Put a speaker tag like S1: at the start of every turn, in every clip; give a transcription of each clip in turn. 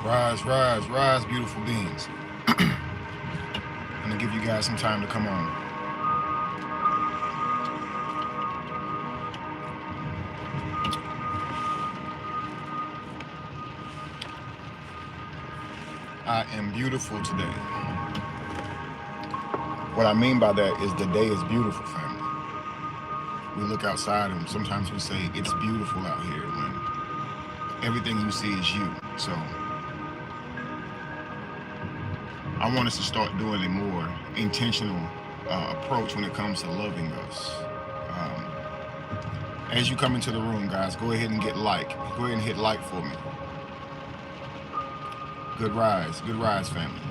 S1: Rise, rise, rise, beautiful beings. I'm gonna give you guys some time to come on. I am beautiful today. What I mean by that is the day is beautiful, family. We look outside and sometimes we say it's beautiful out here when everything you see is you. So I want us to start doing a more intentional approach when it comes to loving us. Um, as you come into the room, guys, go ahead and get like. Go ahead and hit like for me. Good rise, family.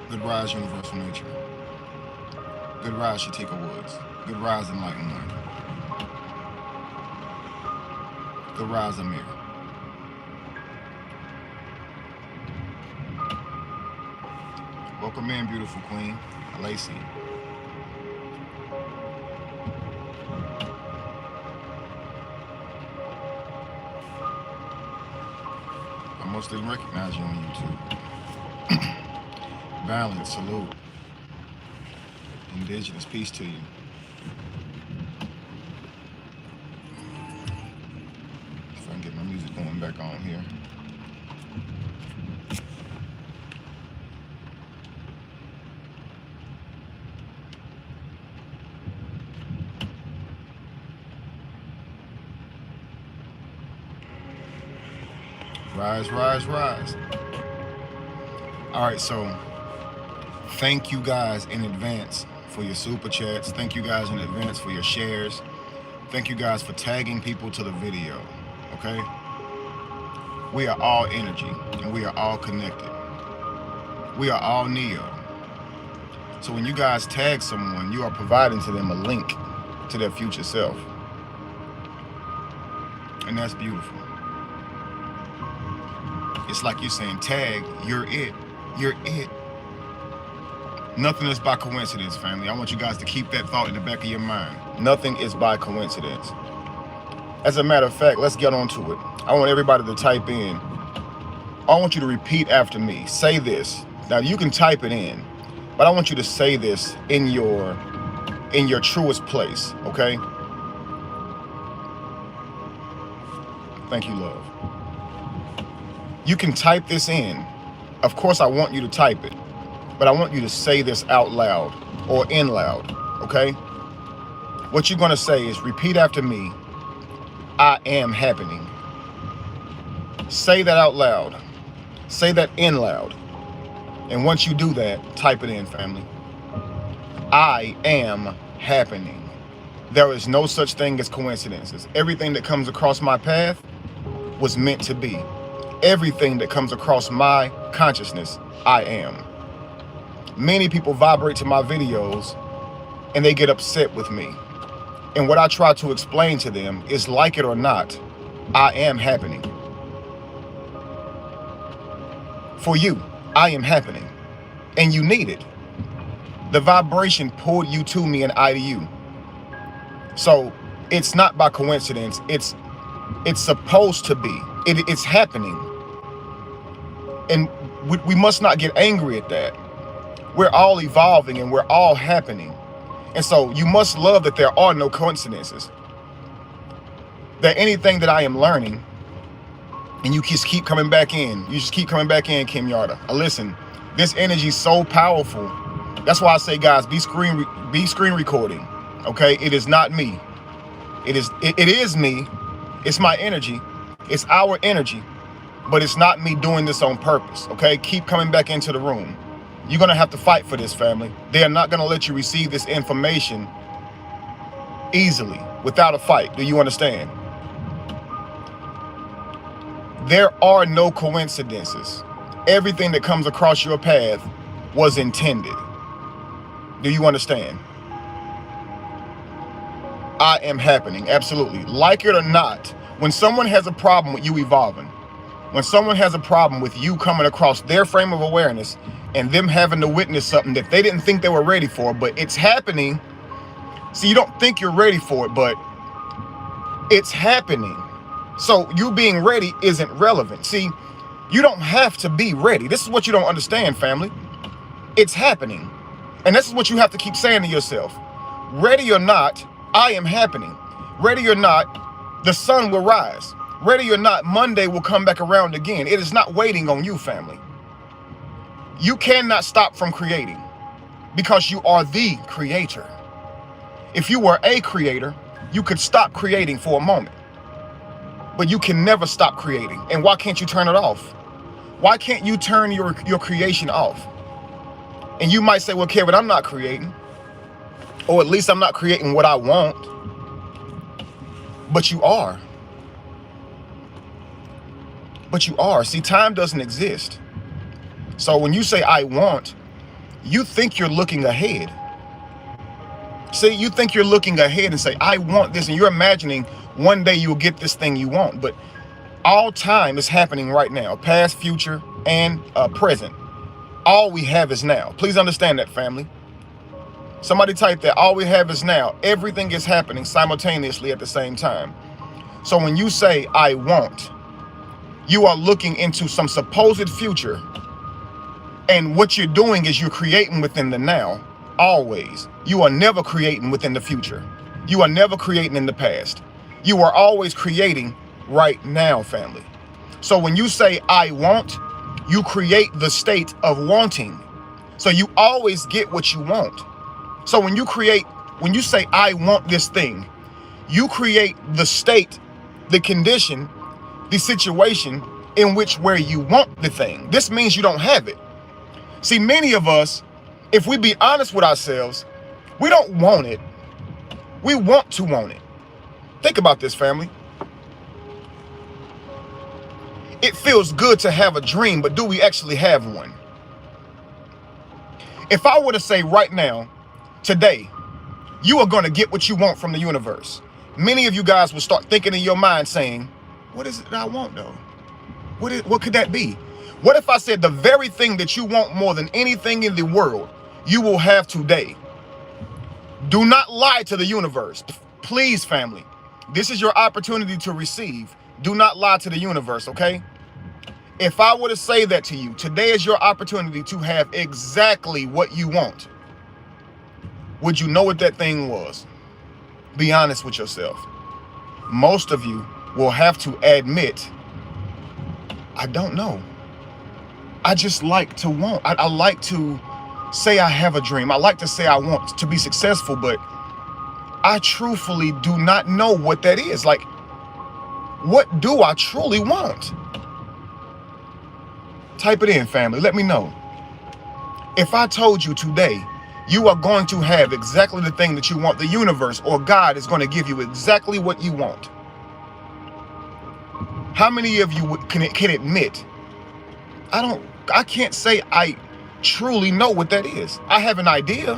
S1: Good rise, universal nature. Good rise, Shatika Woods. Good rise, enlightened one. Good rise, Amir. Welcome in, beautiful queen, Lacey. I most didn't recognize you on YouTube. Valiant, salute. Indigenous, peace to you. If I can get my music going back on here. Rise, rise, rise. All right, so thank you guys in advance for your super chats. Thank you guys in advance for your shares. Thank you guys for tagging people to the video, okay? We are all energy and we are all connected. We are all Neo. So when you guys tag someone, you are providing to them a link to their future self. And that's beautiful. It's like you're saying, tag, you're it. You're it. Nothing is by coincidence, family. I want you guys to keep that thought in the back of your mind. Nothing is by coincidence. As a matter of fact, let's get on to it. I want everybody to type in. I want you to repeat after me. Say this. Now you can type it in, but I want you to say this in your truest place, okay? Thank you, love. You can type this in. Of course, I want you to type it, but I want you to say this out loud or in loud, okay? What you're gonna say is repeat after me. I am happening. Say that out loud. Say that in loud. And once you do that, type it in, family. I am happening. There is no such thing as coincidences. Everything that comes across my path was meant to be. Everything that comes across my consciousness, I am. Many people vibrate to my videos and they get upset with me. And what I try to explain to them is, like it or not, I am happening. For you, I am happening. And you need it. The vibration pulled you to me and I to you. So it's not by coincidence. It's supposed to be. It's happening. And we must not get angry at that. We're all evolving and we're all happening. And so you must love that there are no coincidences. That anything that I am learning, and you just keep coming back in. You just keep coming back in, Kim Yarda. Listen, this energy is so powerful. That's why I say, guys, be screen recording. Okay, it is not me. It is me. It's my energy. It's our energy. But it's not me doing this on purpose, okay? Keep coming back into the room. You're gonna have to fight for this, family. They are not gonna let you receive this information easily, without a fight. Do you understand? There are no coincidences. Everything that comes across your path was intended. Do you understand? I am happening, absolutely. Like it or not, when someone has a problem with you evolving, when someone has a problem with you coming across their frame of awareness and them having to witness something that they didn't think they were ready for, but it's happening. See, you don't think you're ready for it, but it's happening. So you being ready isn't relevant. See, You don't have to be ready. This is what you don't understand, family. It's happening. And this is what you have to keep saying to yourself. Ready or not, I am happening. Ready or not, the sun will rise. Ready or not, Monday will come back around again. It is not waiting on you, family. You cannot stop from creating because you are the creator. If you were a creator, you could stop creating for a moment, but you can never stop creating. And why can't you turn it off? Why can't you turn your creation off? And you might say, well, Kevin, I'm not creating, or at least I'm not creating what I want. But you are. But you are. See, time doesn't exist. So when you say I want, you think you're looking ahead. See, you think you're looking ahead and say, I want this, and you're imagining one day you'll get this thing you want. But all time is happening right now, past, future, and present. All we have is now. Please understand that, family. Somebody type that. All we have is now. Everything is happening simultaneously at the same time. So when you say, I want, you are looking into some supposed future. And what you're doing is you're creating within the now, always. You are never creating within the future. You are never creating in the past. You are always creating right now, family. So when you say, I want, you create the state of wanting. So you always get what you want. So when you say, I want this thing, you create the state, the condition, the situation in which where you want the thing. This means you don't have it. See, many of us, if we be honest with ourselves, we don't want it. We want to want it. Think about this, family. It feels good to have a dream, but do we actually have one? If I were to say right now, today, you are going to get what you want from the universe, many of you guys will start thinking in your mind saying, what is it that I want though? What could that be? What if I said the very thing that you want more than anything in the world, you will have today? Do not lie to the universe. Please, family. This is your opportunity to receive. Do not lie to the universe, okay? If I were to say that to you, today is your opportunity to have exactly what you want. Would you know what that thing was? Be honest with yourself. Most of you will have to admit, I don't know. I just like to want. I like to say I have a dream. I like to say I want to be successful, but I truthfully do not know what that is. Like, what do I truly want? Type it in, family. Let me know. If I told you today, you are going to have exactly the thing that you want, the universe or God is going to give you exactly what you want. How many of you can admit, I can't say I truly know what that is. I have an idea.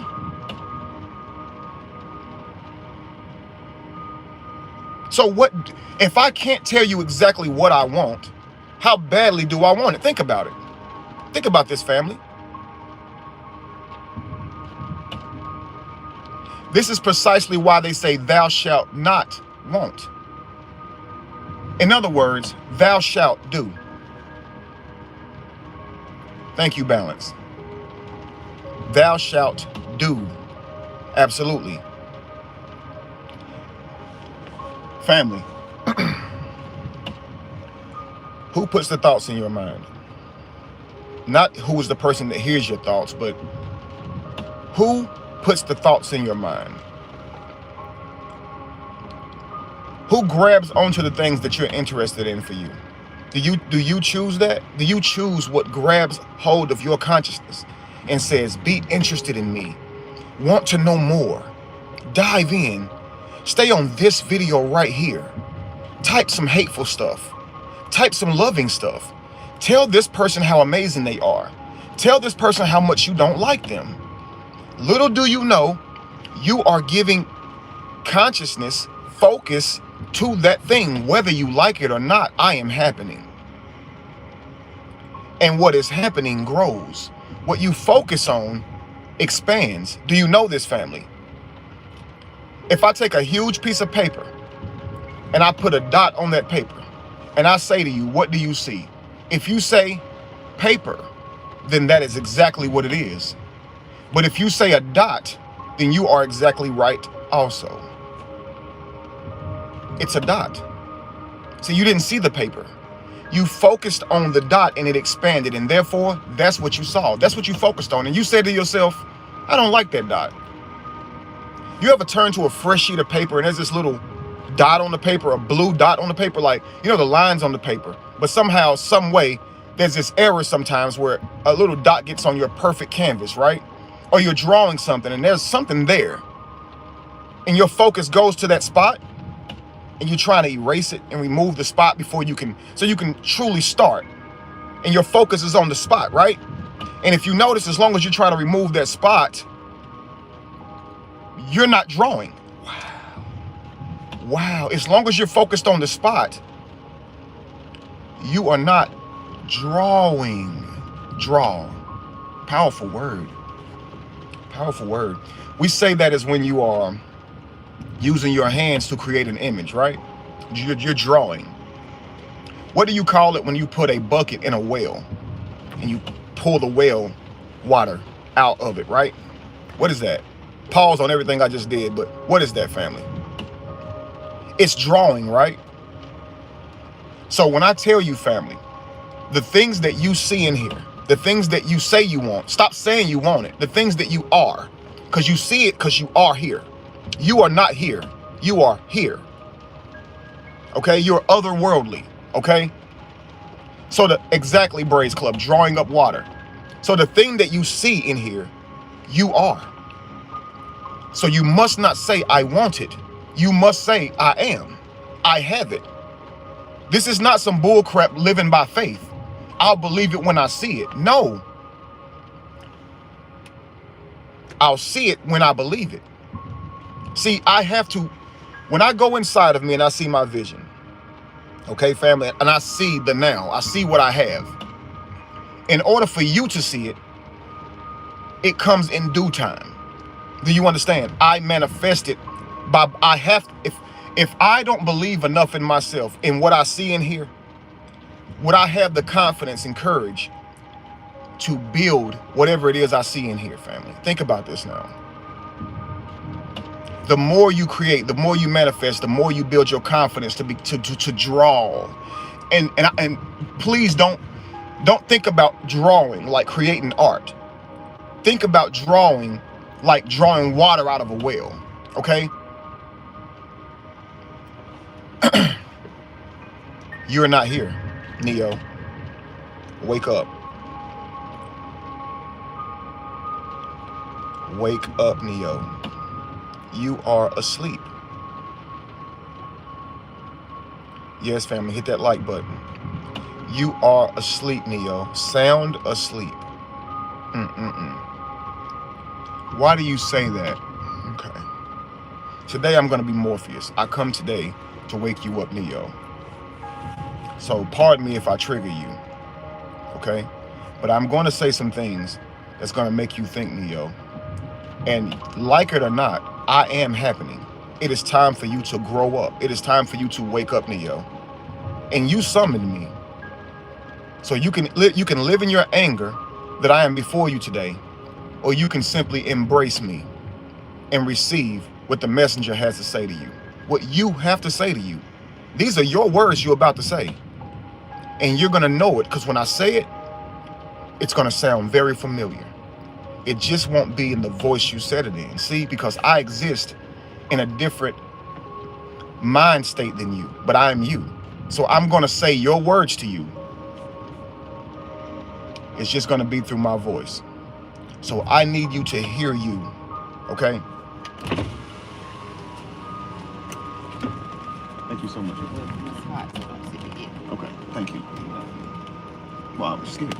S1: So what, if I can't tell you exactly what I want, how badly do I want it? Think about it. Think about this, family. This is precisely why they say thou shalt not want. In other words, thou shalt do. Thank you, balance. Thou shalt do. Absolutely. Family, who puts the thoughts in your mind? Not who is the person that hears your thoughts, but who puts the thoughts in your mind? Who grabs onto the things that you're interested in for you? Do you choose that? Do you choose what grabs hold of your consciousness and says, be interested in me, want to know more, dive in, stay on this video right here, type some hateful stuff, type some loving stuff, tell this person how amazing they are, tell this person how much you don't like them. Little do you know, you are giving consciousness, focus to that thing, whether you like it or not. I am happening. And what is happening grows. What you focus on expands. Do you know this, family? If I take a huge piece of paper and I put a dot on that paper and I say to you, what do you see? If you say paper, then that is exactly what it is. But if you say a dot, then you are exactly right also. It's a dot. So you didn't see the paper. You focused on the dot and it expanded, and therefore that's what you saw. That's what you focused on. And you said to yourself, I don't like that dot. You ever turn to a fresh sheet of paper and there's this little dot on the paper, a blue dot on the paper, like, you know, the lines on the paper, but somehow, some way, there's this error sometimes where a little dot gets on your perfect canvas, right? Or you're drawing something and there's something there and your focus goes to that spot and you're trying to erase it and remove the spot before you can, so you can truly start. And your focus is on the spot, right? And if you notice, as long as you're trying to remove that spot, you're not drawing. Wow. As long as you're focused on the spot, you are not drawing. Draw. Powerful word. Powerful word. We say that is when you are using your hands to create an image, right? You're drawing. What do you call it when you put a bucket in a well and you pull the well water out of it, right? What is that? Pause on everything I just did, but what is that, family? It's drawing, right? So when I tell you, family, the things that you see in here, the things that you say you want, stop saying you want it. The things that you are, because you see it because you are here. You are not here. You are here. Okay? You're otherworldly. Okay? So exactly, Braves Club, drawing up water. So the thing that you see in here, you are. So you must not say, I want it. You must say, I am. I have it. This is not some bullcrap living by faith. I'll believe it when I see it. No. I'll see it when I believe it. See, I have to, when I go inside of me and I see my vision, okay, family, and I see the now, I see what I have. In order for you to see it, it comes in due time. Do you understand? I manifest it by, I have, if I don't believe enough in myself, in what I see in here, would I have the confidence and courage to build whatever it is I see in here, family? Think about this now. The more you create, the more you manifest, the more you build your confidence to draw. And please don't think about drawing like creating art. Think about drawing like drawing water out of a well, okay? You're not here, Neo. Wake up. Wake up, Neo. You are asleep. Yes, family, hit that like button. You are asleep, Neo. Sound asleep. Why do you say that? Okay. Today I'm going to be Morpheus. I come today to wake you up, Neo. So pardon me if I trigger you. Okay? But I'm going to say some things that's going to make you think, Neo. And like it or not, I am happening. It is time for you to grow up. It is time for you to wake up, Neo. And you summoned me. So you can live in your anger that I am before you today, or you can simply embrace me and receive what the messenger has to say to you. What you have to say to you. These are your words you're about to say. And you're going to know it, because when I say it, it's going to sound very familiar. It just won't be in the voice you said it in. See, because I exist in a different mind state than you, but I am you. So I'm going to say your words to you. It's just going to be through my voice. So I need you to hear you, okay? Thank you so much. Okay, thank you. Wow, I was scared.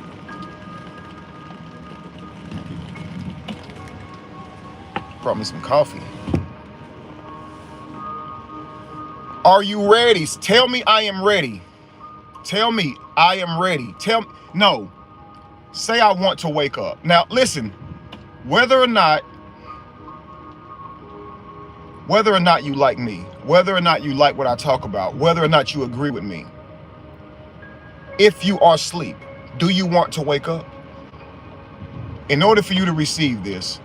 S1: Brought me some coffee. Are you ready? Tell me I am ready. Tell me I am ready. No. Say I want to wake up. Now listen, whether or not you like me, whether or not you like what I talk about, whether or not you agree with me, If you are asleep, do you want to wake up? In order for you to receive this,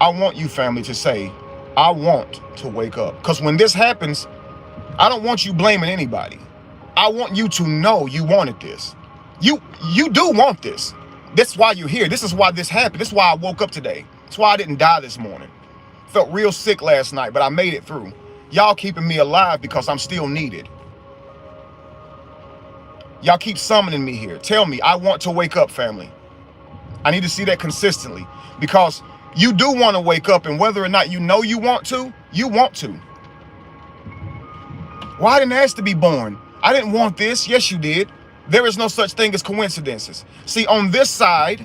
S1: I want you, family, to say, I want to wake up. Because when this happens, I don't want you blaming anybody. I want you to know you wanted this. You do want this. That's why you're here. This is why this happened. This is why I woke up today. That's why I didn't die this morning. Felt real sick last night, but I made it through. Y'all keeping me alive because I'm still needed. Y'all keep summoning me here. Tell me, I want to wake up, family. I need to see that consistently, because you do want to wake up, and whether or not you know you want to, you want to. Well, I didn't ask to be born. I didn't want this. Yes, you did. There is no such thing as coincidences. See, on this side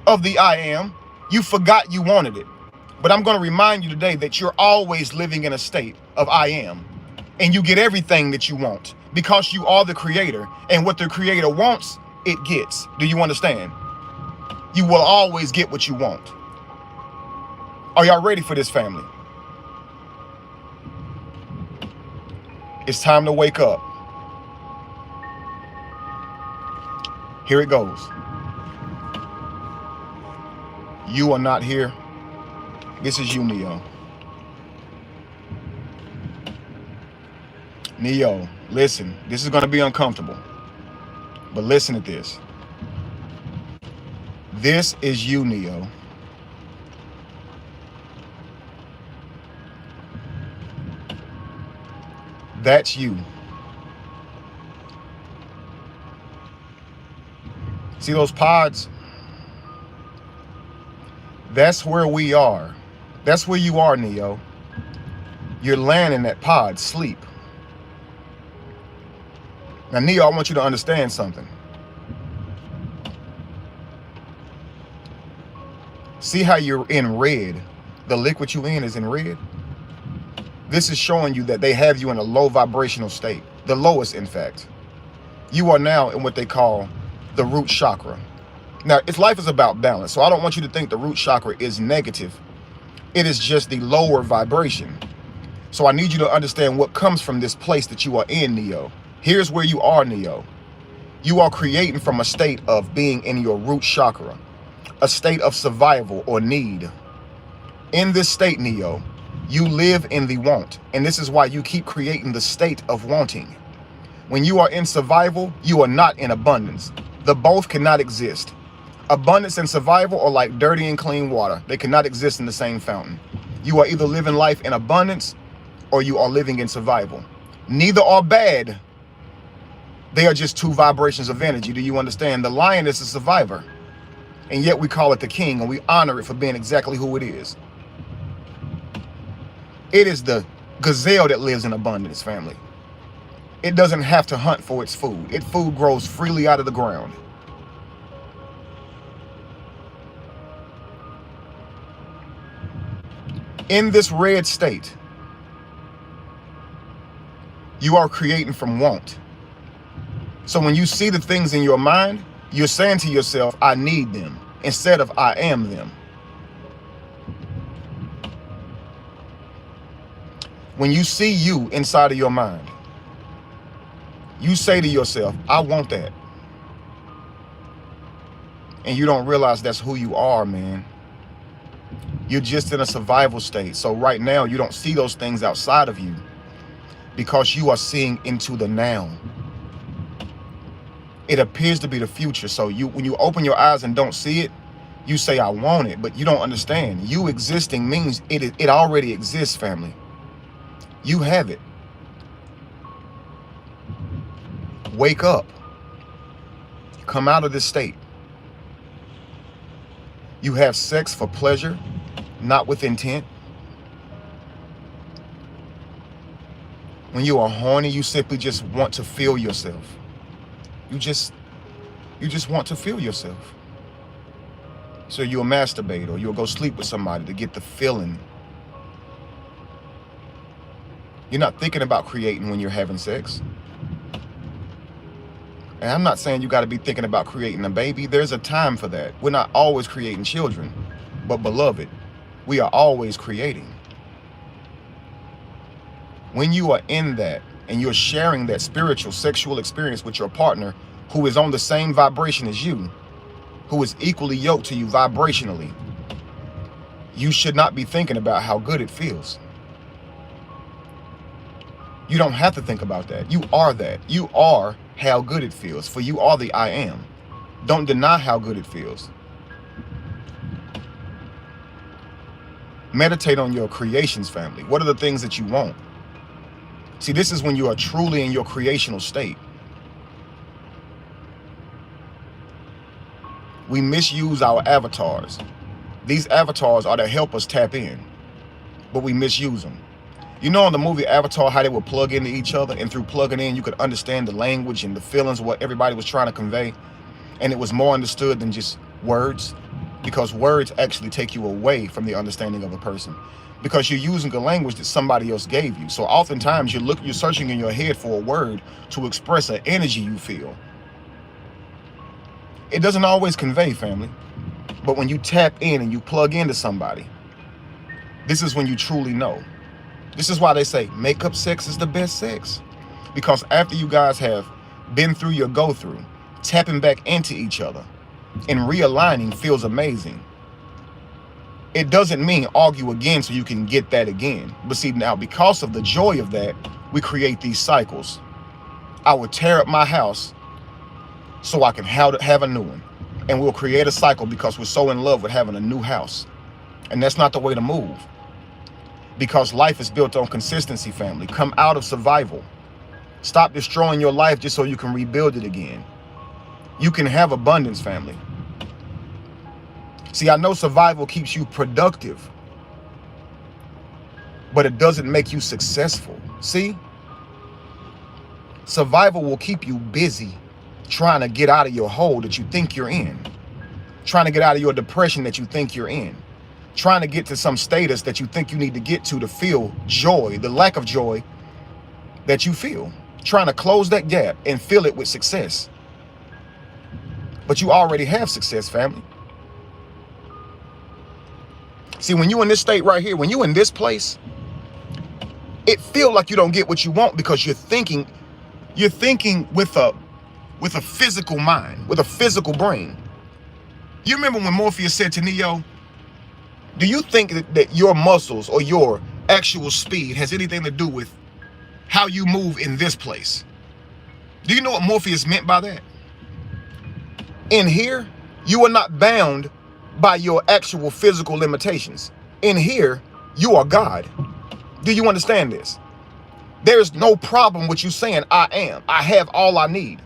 S1: of the I am, you forgot you wanted it. But I'm going to remind you today that you're always living in a state of I am, and you get everything that you want because you are the creator, and what the creator wants, it gets. Do you understand? You will always get what you want. Are y'all ready for this, family? It's time to wake up. Here it goes. You are not here. This is you, Neo. Neo, listen, this is going to be uncomfortable, but listen to this. This is you, Neo. That's you. See those pods? That's where we are. That's where you are, Neo. You're laying in that pod, sleep. Now, Neo, I want you to understand something. See how you're in red? The liquid you in is in red. This is showing you that they have you in a low vibrational state, the lowest, in fact. You are now in what they call the root chakra. Now, life is about balance, so I don't want you to think the root chakra is negative. It is just the lower vibration. So I need you to understand what comes from this place that you are in, Neo. Here's where you are, Neo. You are creating from a state of being in your root chakra, a state of survival or need. In this state, Neo, you live in the want, and this is why you keep creating the state of wanting. When you are in survival, you are not in abundance. The both cannot exist. Abundance and survival are like dirty and clean water. They cannot exist in the same fountain. You are either living life in abundance or you are living in survival. Neither are bad. They are just two vibrations of energy. Do you understand? The lion is a survivor, and yet we call it the king, and we honor it for being exactly who it is. It is the gazelle that lives in abundance, family. It doesn't have to hunt for its food. Its food grows freely out of the ground. In this red state, you are creating from want. So when you see the things in your mind, you're saying to yourself, I need them, instead of I am them. When you see you inside of your mind, you say to yourself, I want that. And you don't realize that's who you are, man. You're just in a survival state. So right now, you don't see those things outside of you because you are seeing into the now. It appears to be the future. So when you open your eyes and don't see it, you say, I want it, but you don't understand. You existing means it already exists, family. You have it. Wake up. Come out of this state. You have sex for pleasure, not with intent. When you are horny, you simply just want to feel yourself. You just want to feel yourself. So you'll masturbate or you'll go sleep with somebody to get the feeling. You're not thinking about creating when you're having sex. And I'm not saying you got to be thinking about creating a baby. There's a time for that. We're not always creating children, but beloved, we are always creating. When you are in that and you're sharing that spiritual sexual experience with your partner who is on the same vibration as you, who is equally yoked to you vibrationally, you should not be thinking about how good it feels. You don't have to think about that. You are that. You are how good it feels, for you are the I am. Don't deny how good it feels. Meditate on your creations, family. What are the things that you want? See, this is when you are truly in your creational state. We misuse our avatars. These avatars are to help us tap in, but we misuse them. You know, in the movie Avatar, how they would plug into each other, and through plugging in, you could understand the language and the feelings of what everybody was trying to convey, and it was more understood than just words, because words actually take you away from the understanding of a person, because you're using a language that somebody else gave you. So oftentimes you're searching in your head for a word to express an energy you feel. It doesn't always convey, family, but when you tap in and you plug into somebody, this is when you truly know. This is why they say makeup sex is the best sex, because after you guys have been through your go-through, tapping back into each other and realigning feels amazing. It doesn't mean argue again so you can get that again. But see, now because of the joy of that, we create these cycles. I will tear up my house so I can have a new one. And we'll create a cycle because we're so in love with having a new house. And that's not the way to move. Because life is built on consistency, family. Come out of survival. Stop destroying your life just so you can rebuild it again. You can have abundance, family. See, I know survival keeps you productive, but it doesn't make you successful. See? Survival will keep you busy trying to get out of your hole that you think you're in. Trying to get out of your depression that you think you're in. Trying to get to some status that you think you need to get to feel joy, the lack of joy that you feel. Trying to close that gap and fill it with success. But you already have success, family. See, when you're in this state right here, when you're in this place, it feels like you don't get what you want because you're thinking with a physical mind, with a physical brain. You remember when Morpheus said to Neo, do you think that your muscles or your actual speed has anything to do with how you move in this place? Do you know what Morpheus meant by that? In here, you are not bound by your actual physical limitations. In here, you are God. Do you understand this? There's no problem with you saying, I am. I have all I need.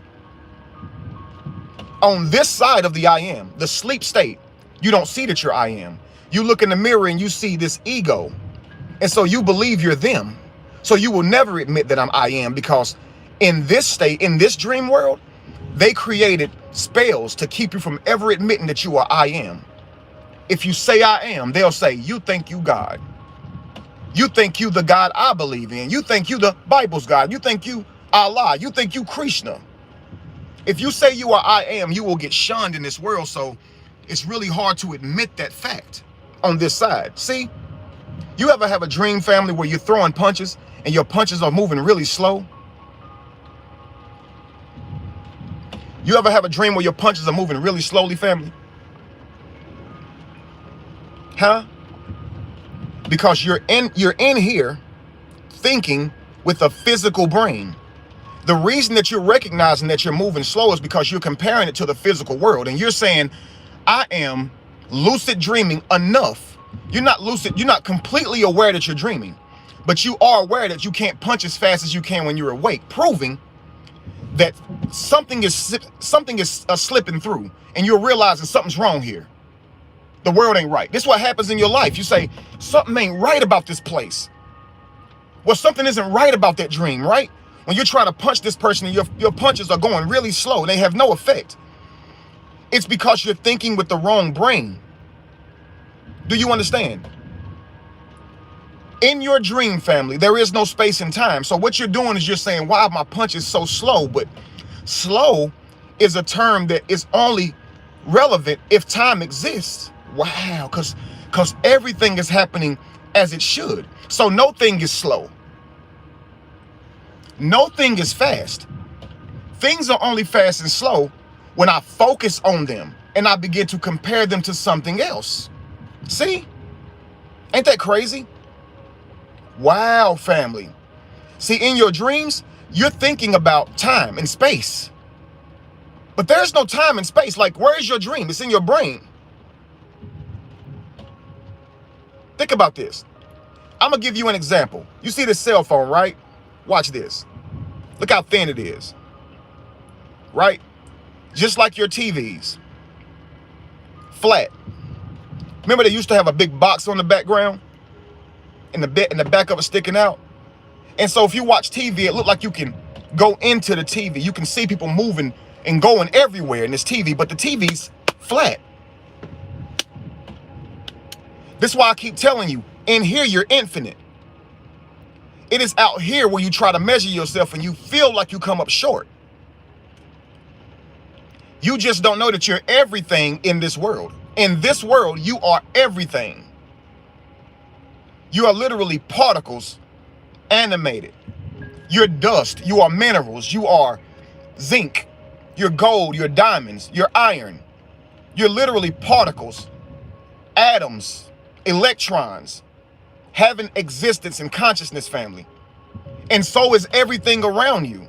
S1: On this side of the I am, the sleep state, you don't see that you're I am. You look in the mirror and you see this ego. And so you believe you're them. So you will never admit that I am, because in this state, in this dream world, they created spells to keep you from ever admitting that you are I am. If you say I am, they'll say, you think you God. You think you the God I believe in. You think you the Bible's God. You think you Allah. You think you Krishna. If you say you are I am, you will get shunned in this world. So it's really hard to admit that fact on this side. See, you ever have a dream, family, where you're throwing punches and your punches are moving really slow? You ever have a dream where your punches are moving really slowly, family? Huh? Because you're in here thinking with a physical brain. The reason that you're recognizing that you're moving slow is because you're comparing it to the physical world, and you're saying, I am lucid dreaming enough. You're not lucid, you're not completely aware that you're dreaming, but you are aware that you can't punch as fast as you can when you're awake, proving that something is slipping through, and you're realizing something's wrong here. The world ain't right. This is what happens in your life. You say, something ain't right about this place. Well, something isn't right about that dream, right? When you're trying to punch this person and your punches are going really slow and they have no effect, it's because you're thinking with the wrong brain. Do you understand? In your dream, family, there is no space and time. So what you're doing is you're saying, why are my punches so slow? But slow is a term that is only relevant if time exists. Wow, because everything is happening as it should. So no thing is slow. No thing is fast. Things are only fast and slow when I focus on them and I begin to compare them to something else. See? Ain't that crazy? Wow, family. See, in your dreams, you're thinking about time and space. But there's no time and space. Like, where is your dream? It's in your brain. Think about this. I'm going to give you an example. You see this cell phone, right? Watch this. Look how thin it is. Right? Just like your TVs. Flat. Remember they used to have a big box on the background? And the back of it sticking out? And so if you watch TV, it looked like you can go into the TV. You can see people moving and going everywhere in this TV, but the TV's flat. This is why I keep telling you, in here you're infinite. It is out here where you try to measure yourself and you feel like you come up short. You just don't know that you're everything in this world. In this world, you are everything. You are literally particles animated. You're dust. You are minerals. You are zinc. You're gold. You're diamonds. You're iron. You're literally particles, atoms, electrons, having existence and consciousness, family. And so is everything around you.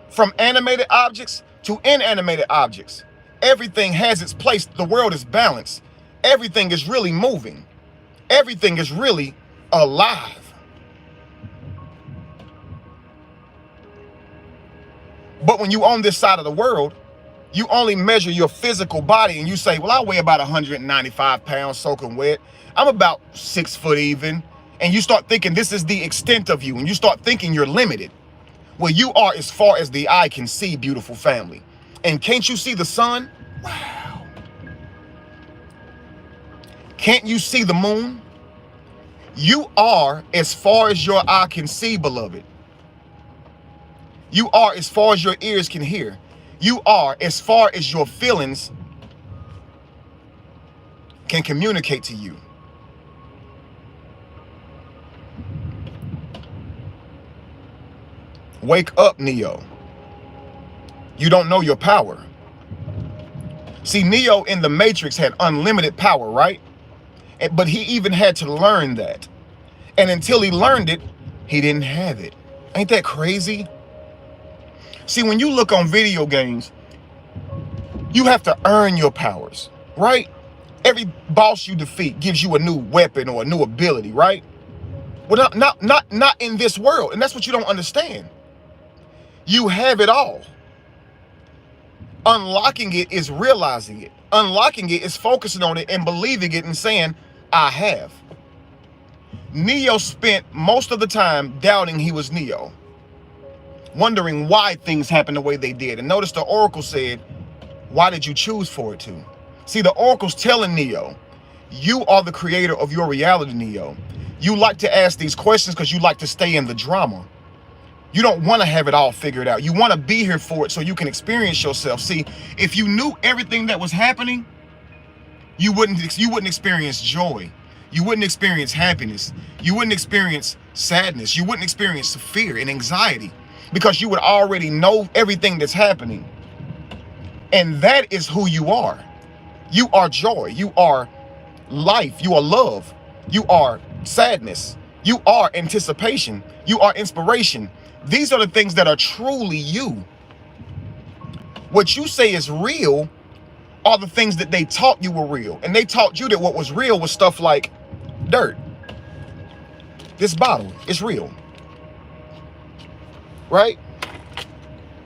S1: From animated objects to inanimated objects. Everything has its place. The world is balanced. Everything is really moving. Everything is really alive. But when you on this side of the world, you only measure your physical body and you say, well, I weigh about 195 pounds soaking wet. I'm about 6 foot even. And you start thinking this is the extent of you. And you start thinking you're limited. Well, you are as far as the eye can see, beautiful family. And can't you see the sun? Wow. Can't you see the moon? You are as far as your eye can see, beloved. You are as far as your ears can hear. You are as far as your feelings can communicate to you. Wake up, Neo. You don't know your power. See, Neo in the Matrix had unlimited power, right? But he even had to learn that. And until he learned it, he didn't have it. Ain't that crazy? See, when you look on video games, you have to earn your powers, right? Every boss you defeat gives you a new weapon or a new ability, right? Well, not in this world. And that's what you don't understand. You have it all. Unlocking it is realizing it. Unlocking it is focusing on it and believing it and saying, I have. Neo spent most of the time doubting he was Neo, wondering why things happened the way they did. And notice the Oracle said, why did you choose for it to? See, the Oracle's telling Neo, you are the creator of your reality, Neo. You like to ask these questions because you like to stay in the drama. You don't want to have it all figured out. You want to be here for it so you can experience yourself. See, if you knew everything that was happening, you wouldn't experience joy. You wouldn't experience happiness. You wouldn't experience sadness. You wouldn't experience fear and anxiety because you would already know everything that's happening. And that is who you are. You are joy. You are life. You are love. You are sadness. You are anticipation. You are inspiration. These are the things that are truly you. What you say is real are the things that they taught you were real. And they taught you that what was real was stuff like dirt. This bottle is real. Right?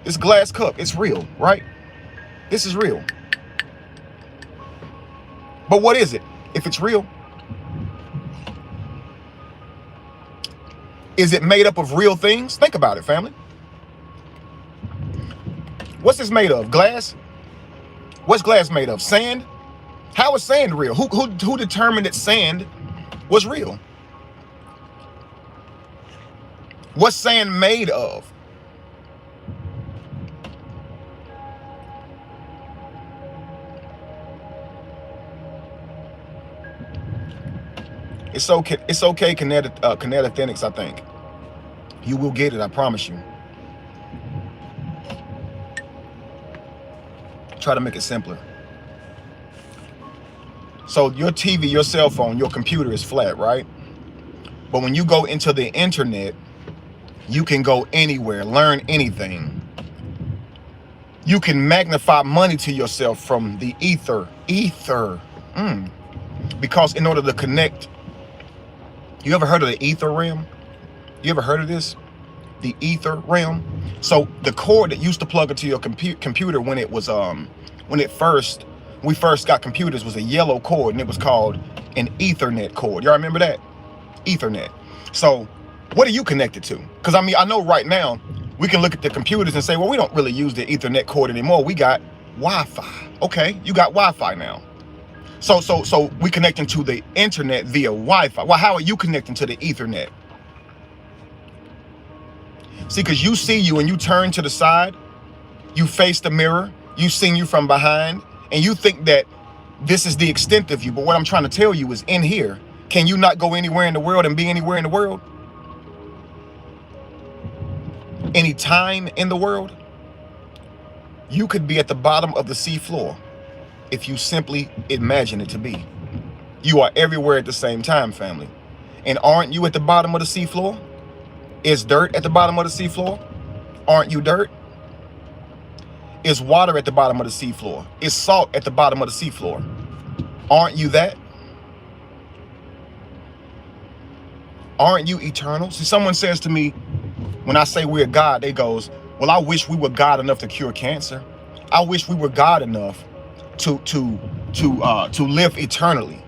S1: This glass cup, it's real, right? This is real. But what is it? If it's real, is it made up of real things? Think about it, family. What's this made of? Glass? What's glass made of? Sand? How is sand real? Who determined that sand was real? What's sand made of? It's okay, kinetothenics, I think. You will get it, I promise you. Try to make it simpler. So your TV, your cell phone, your computer is flat, right? But when you go into the internet, you can go anywhere, learn anything. You can magnify money to yourself from the ether. Because in order to connect, you ever heard of the ether realm? You ever heard of this? The ether realm? So the cord that used to plug into your computer when it was we first got computers was a yellow cord, and it was called an Ethernet cord. Y'all remember that? Ethernet. So what are you connected to? Because I mean, I know right now we can look at the computers and say, well, we don't really use the Ethernet cord anymore. We got Wi-Fi. Okay, you got Wi-Fi now. So we connecting to the internet via Wi-Fi. Well, how are you connecting to the Ethernet? See, because you see you and you turn to the side, you face the mirror, you see you from behind, and you think that this is the extent of you. But what I'm trying to tell you is in here, can you not go anywhere in the world and be anywhere in the world? Any time in the world? You could be at the bottom of the sea floor if you simply imagine it to be. You are everywhere at the same time, family. And aren't you at the bottom of the sea floor? Is dirt at the bottom of the sea floor? Aren't you dirt? Is water at the bottom of the sea floor? Is salt at the bottom of the sea floor? Aren't you that? Aren't you eternal? See, someone says to me, when I say we're God, they goes, well, I wish we were God enough to cure cancer. I wish we were God enough to live eternally.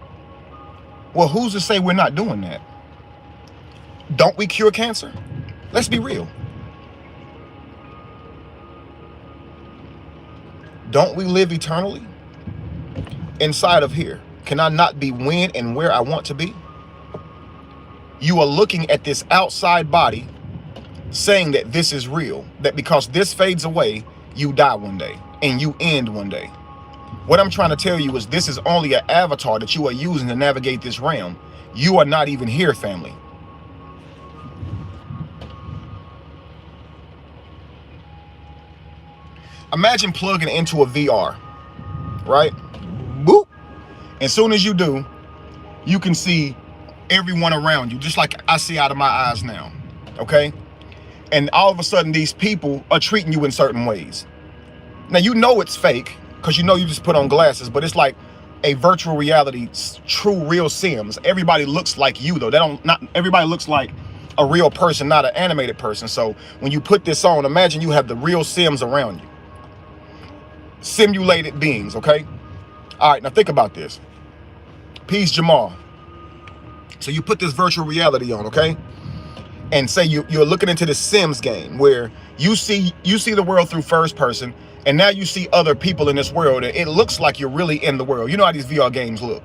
S1: Well, who's to say we're not doing that? Don't we cure cancer? Let's be real. Don't we live eternally? Inside of here, can I not be when and where I want to be? You are looking at this outside body saying that this is real, that because this fades away, you die one day and you end one day. What I'm trying to tell you is this is only an avatar that you are using to navigate this realm. You are not even here, family. Imagine plugging into a VR, right? Boop. As soon as you do, you can see everyone around you, just like I see out of my eyes now, okay? And all of a sudden, these people are treating you in certain ways. Now, you know it's fake because you know you just put on glasses, but it's like a virtual reality, true, real Sims. Everybody looks like you, though. Not everybody looks like a real person, not an animated person. So when you put this on, imagine you have the real Sims around you. Simulated beings, okay? All right, now think about this. Peace, Jamal. So you put this virtual reality on, okay? And say you're looking into the Sims game where you see the world through first person, and now you see other people in this world, and it looks like you're really in the world. You know how these VR games look.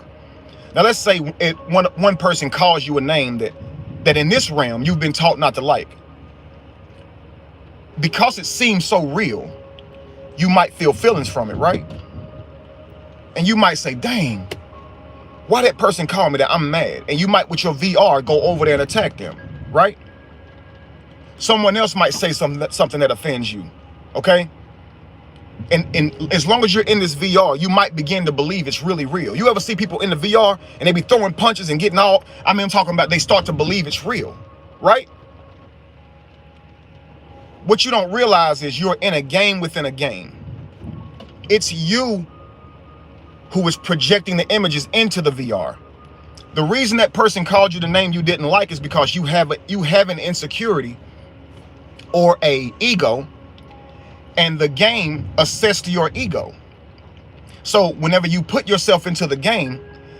S1: Now let's say one person calls you a name that in this realm you've been taught not to like. Because it seems so real, you might feel feelings from it, right? And you might say, dang, why that person called me that? I'm mad. And you might, with your VR, go over there and attack them, right? Someone else might say something that offends you, okay? And as long as you're in this VR, you might begin to believe it's really real. You ever see people in the VR and they be throwing punches and getting all, I mean, I'm talking about they start to believe it's real, right? What you don't realize is you're in a game within a game. It's you who is projecting the images into the VR. The reason that person called you the name you didn't like is because you have an insecurity or a ego, and the game assessed your ego. So whenever you put yourself into the game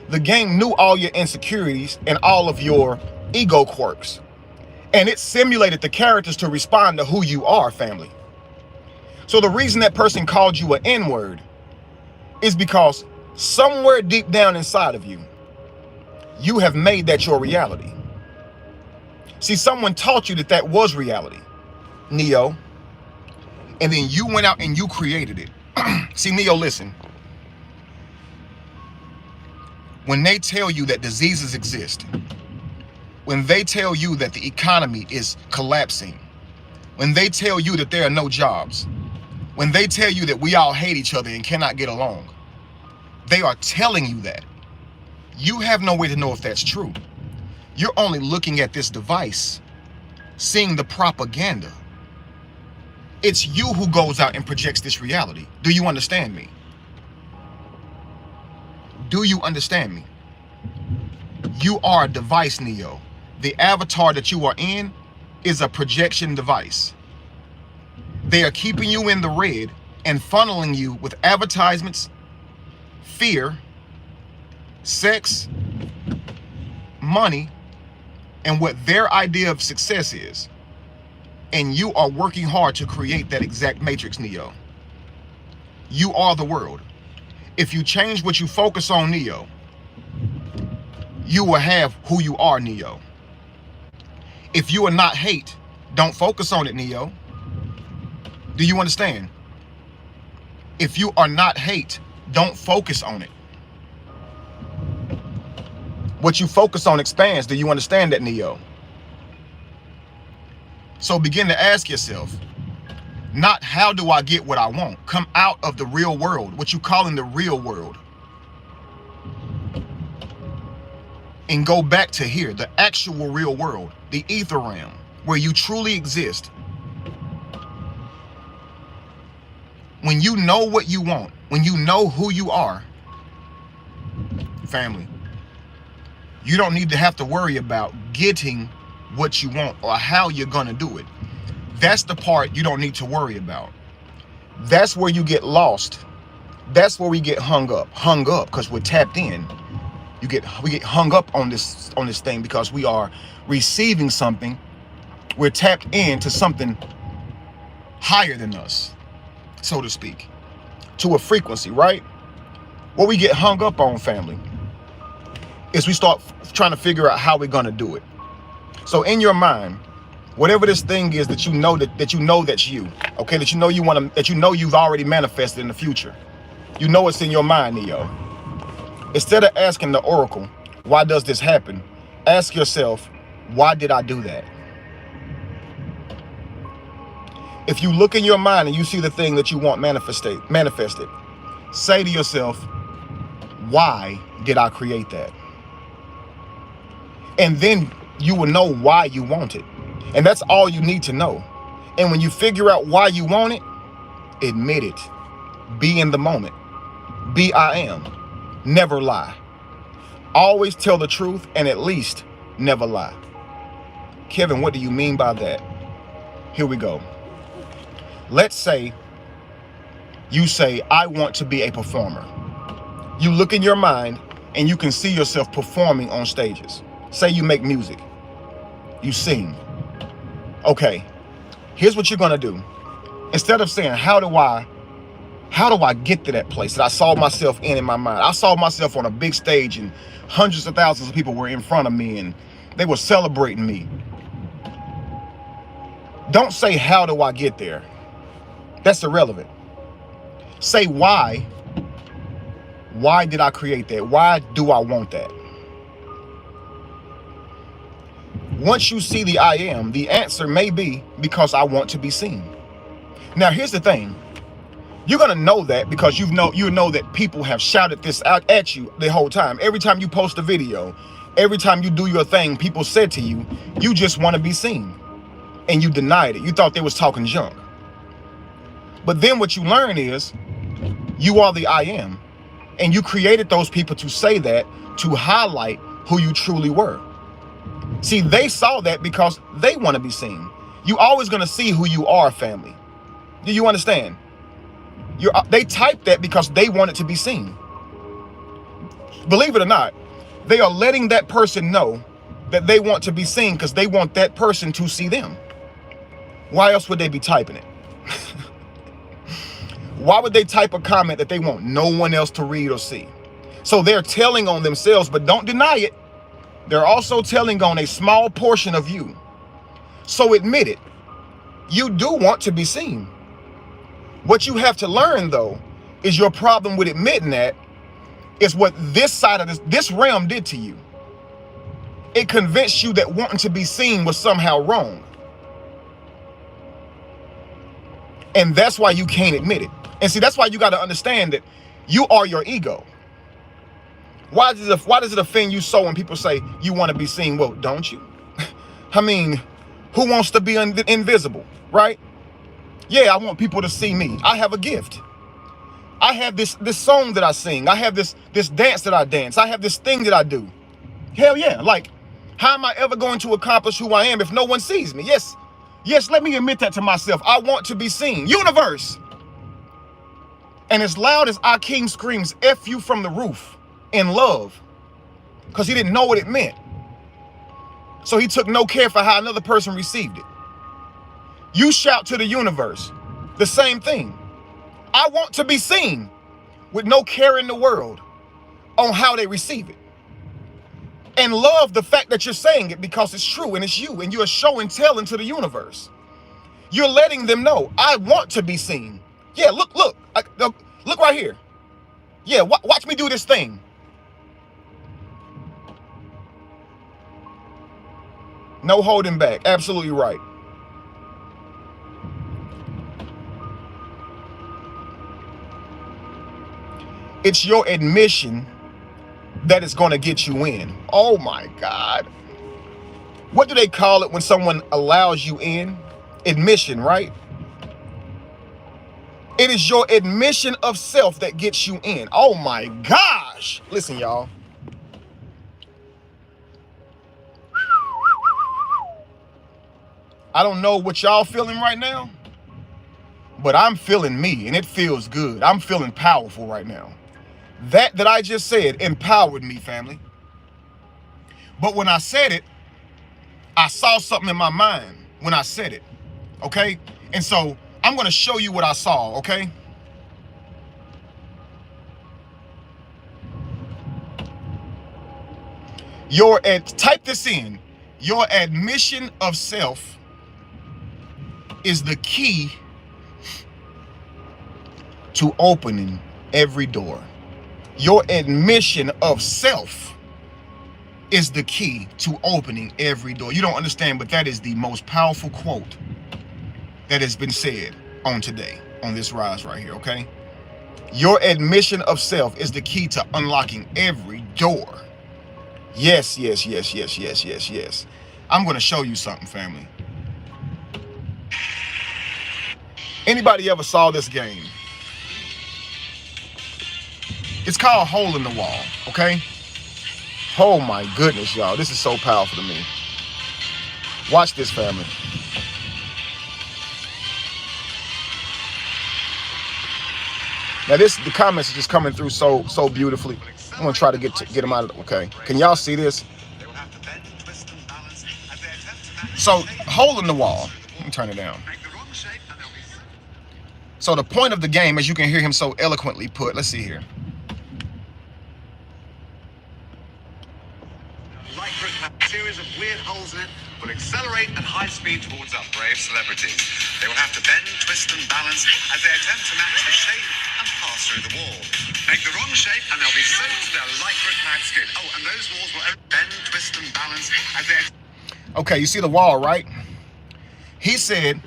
S1: knew all your insecurities and all of your ego quirks. And it simulated the characters to respond to who you are, family. So the reason that person called you an N-word is because somewhere deep down inside of you, you have made that your reality. See, someone taught you that was reality, Neo. And then you went out and you created it. See, Neo, listen. When they tell you that diseases exist, when they tell you that the economy is collapsing, when they tell you that there are no jobs, When they tell you that we all hate each other and cannot get along, they are telling you that. You have no way to know if that's true. You're only looking at this device, seeing the propaganda. It's you who goes out and projects this reality. Do you understand me? Do you understand me? You are a device, Neo. The avatar that you are in is a projection device. They are keeping you in the red and funneling you with advertisements, fear, sex, money, and what their idea of success is. And you are working hard to create that exact matrix, Neo. You are the world. If you change what you focus on, Neo, you will have who you are, Neo. If you are not hate, don't focus on it, Neo. Do you understand? If you are not hate, don't focus on it. What you focus on expands. Do you understand that, Neo? So begin to ask yourself, not how do I get what I want? Come out of the real world, what you call in the real world, and go back to here, the actual real world, the ether realm, where you truly exist. When you know what you want, when you know who you are, family, you don't need to have to worry about getting what you want or how you're gonna do it. That's the part you don't need to worry about. That's where you get lost. That's where we get hung up because we're tapped in. We get hung up on this thing because we are receiving something. We're tapped into something higher than us, so to speak, to a frequency, right? What we get hung up on, family, is we start trying to figure out how we're gonna do it. So in your mind, whatever this thing is that you know that's you, okay, that you know you want to, that you know you've already manifested in the future, you know it's in your mind, Neo. Instead of asking the oracle, why does this happen? Ask yourself, why did I do that? If you look in your mind and you see the thing that you want manifested, say to yourself, why did I create that? And then you will know why you want it. And that's all you need to know. And when you figure out why you want it, admit it. Be in the moment. Be I am. Never lie. Always tell the truth and at least never lie. Kevin, what do you mean by that? Here we go. Let's say you say, I want to be a performer. You look in your mind and you can see yourself performing on stages. Say you make music. You sing. Okay, here's what you're gonna do. Instead of saying, how do I get to that place that I saw myself in my mind? I saw myself on a big stage and hundreds of thousands of people were in front of me and they were celebrating me. Don't say, how do I get there? That's irrelevant. Say, why? Why did I create that? Why do I want that? Once you see the I am, the answer may be because I want to be seen. Now, here's the thing. You're going to know that because you know that people have shouted this out at you the whole time. Every time you post a video, every time you do your thing, people said to you, you just want to be seen. And you denied it. You thought they was talking junk. But then what you learn is you are the I am. And you created those people to say that, to highlight who you truly were. See, they saw that because they want to be seen. You always going to see who you are, family. Do you understand? They typed that because they want it to be seen. Believe it or not, they are letting that person know that they want to be seen because they want that person to see them. Why else would they be typing it? Why would they type a comment that they want no one else to read or see? So they're telling on themselves, but don't deny it. They're also telling on a small portion of you. So admit it. You do want to be seen. What you have to learn, though, is your problem with admitting that is what this side of this realm did to you. It convinced you that wanting to be seen was somehow wrong. And that's why you can't admit it. And see, that's why you got to understand that you are your ego. Why does it offend you so when people say you want to be seen? Well, don't you? I mean, who wants to be invisible, right? Yeah, I want people to see me. I have a gift. I have this song that I sing. I have this dance that I dance. I have this thing that I do. Hell yeah. Like, how am I ever going to accomplish who I am if no one sees me? Yes, let me admit that to myself. I want to be seen. Universe. And as loud as our king screams, F you from the roof in love, because he didn't know what it meant. So he took no care for how another person received it. You shout to the universe, the same thing. I want to be seen, with no care in the world on how they receive it. And love the fact that you're saying it because it's true and it's you, and you're show and telling to the universe. You're letting them know, I want to be seen. Yeah, look right here. Yeah, watch me do this thing. No holding back. Absolutely right. It's your admission that is going to get you in. Oh my God. What do they call it when someone allows you in? Admission, right? It is your admission of self that gets you in. Oh my gosh. Listen, y'all. I don't know what y'all feeling right now, but I'm feeling me, and it feels good. I'm feeling powerful right now. That I just said empowered me, family. But when I said it, I saw something in my mind when I said it, okay? And so I'm going to show you what I saw, okay? Type this in. Your admission of self is the key to opening every door. Your admission of self is the key to opening every door. You don't understand, but that is the most powerful quote that has been said on today, on this rise right here, okay? Your admission of self is the key to unlocking every door. Yes. I'm going to show you something, family. Anybody ever saw this game? It's called Hole in the Wall, okay? Oh my goodness, y'all. This is so powerful to me. Watch this, family. Now the comments are just coming through so beautifully. I'm gonna try to get them out of okay. Can y'all see this? So, Hole in the Wall. Let me turn it down. So the point of the game, as you can hear him so eloquently put, let's see here.
S2: Series of weird holes in it will accelerate at high speed towards our brave celebrities. They will have to bend, twist and balance as they attempt to match the shape and pass through the wall. Make the wrong shape and they'll be soaked to their lycra-clad skin. Oh, and those walls will only bend, twist and balance as they...
S1: Okay, you see the wall, right? He said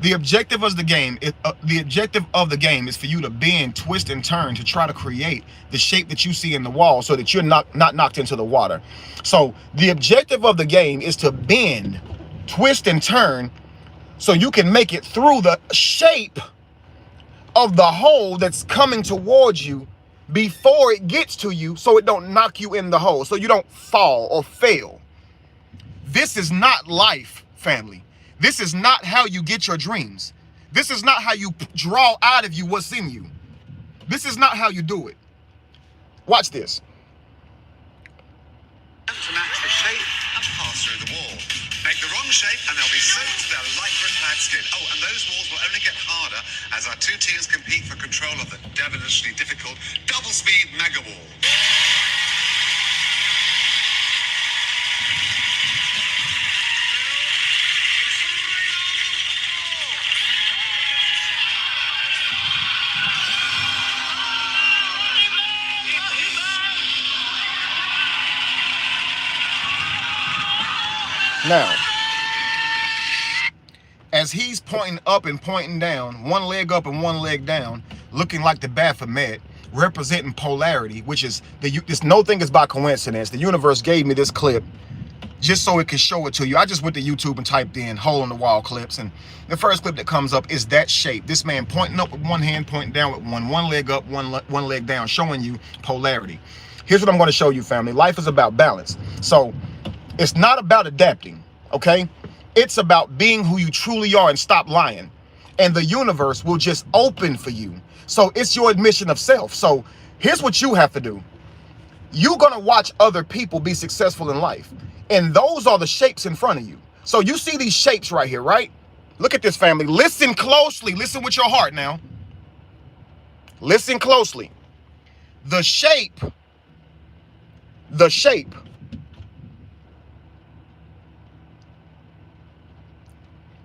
S1: the objective of the game is for you to bend, twist, and turn to try to create the shape that you see in the wall so that you're not knocked into the water. So the objective of the game is to bend, twist, and turn so you can make it through the shape of the hole that's coming towards you before it gets to you, so it don't knock you in the hole, so you don't fall or fail. This is not life, family. This is not how you get your dreams. This is not how you draw out of you what's in you. This is not how you do it. Watch this.
S2: To match the shape and pass through the wall. Make the wrong shape and they'll be soaked to their lycra-clad skin. Oh, and those walls will only get harder as our two teams compete for control of the devilishly difficult double-speed mega wall.
S1: Now, as he's pointing up and pointing down, one leg up and one leg down, looking like the Baphomet, representing polarity, which is this. No thing is by coincidence. The universe gave me this clip just so it can show it to you. I just went to YouTube and typed in hole in the wall clips, and the first clip that comes up is that shape. This man pointing up with one hand, pointing down with one leg up, one leg down, showing you polarity. Here's what I'm going to show you, family. Life is about balance. So it's not about adapting, okay? It's about being who you truly are and stop lying. And the universe will just open for you. So it's your admission of self. So here's what you have to do. You're going to watch other people be successful in life. And those are the shapes in front of you. So you see these shapes right here, right? Look at this, family. Listen closely. Listen with your heart now. Listen closely. The shape.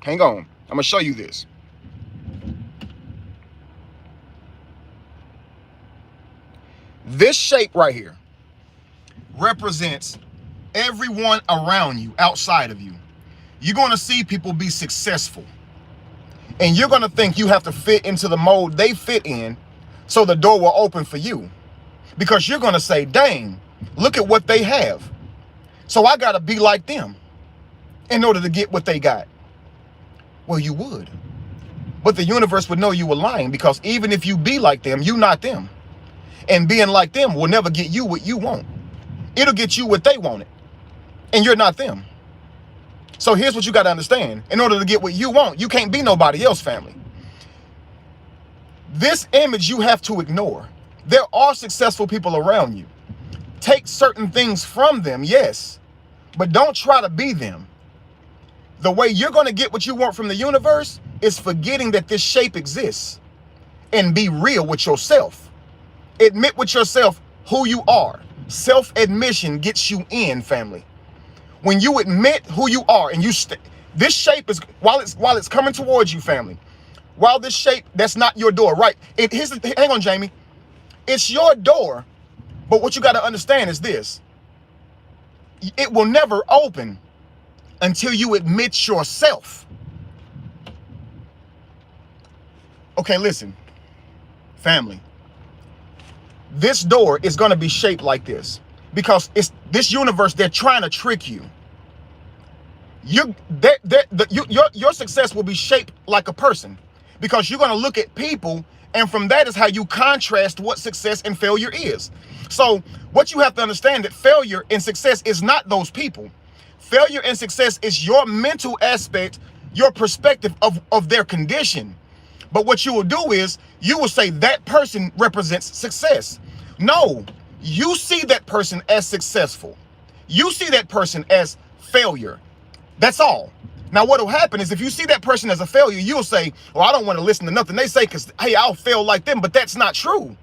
S1: Hang on. I'm going to show you this. This shape right here represents everyone around you, outside of you. You're going to see people be successful. And you're going to think you have to fit into the mold they fit in so the door will open for you. Because you're going to say, dang, look at what they have. So I got to be like them in order to get what they got. Well, you would. But the universe would know you were lying, because even if you be like them, you're not them. And being like them will never get you what you want. It'll get you what they wanted. And you're not them. So here's what you got to understand. In order to get what you want, you can't be nobody else, family. This image you have to ignore. There are successful people around you. Take certain things from them, yes, but don't try to be them. The way you're going to get what you want from the universe is forgetting that this shape exists, and be real with yourself. Admit with yourself who you are. Self-admission gets you in, family. When you admit who you are, and this shape is, while it's coming towards you, family, while this shape, that's not your door, right? Hang on, Jamie. It's your door, but what you got to understand is this. It will never open until you admit yourself. Okay, listen, family. This door is going to be shaped like this because it's this universe. They're trying to trick you. Your success will be shaped like a person, because you're going to look at people, and from that is how you contrast what success and failure is. So what you have to understand, that failure and success is not those people. Failure and success is your mental aspect, your perspective of their condition. But what you will do is you will say that person represents success. No, you see that person as successful. You see that person as failure. That's all. Now, what will happen is if you see that person as a failure, you'll say, well, I don't want to listen to nothing they say because, hey, I'll fail like them. But that's not true.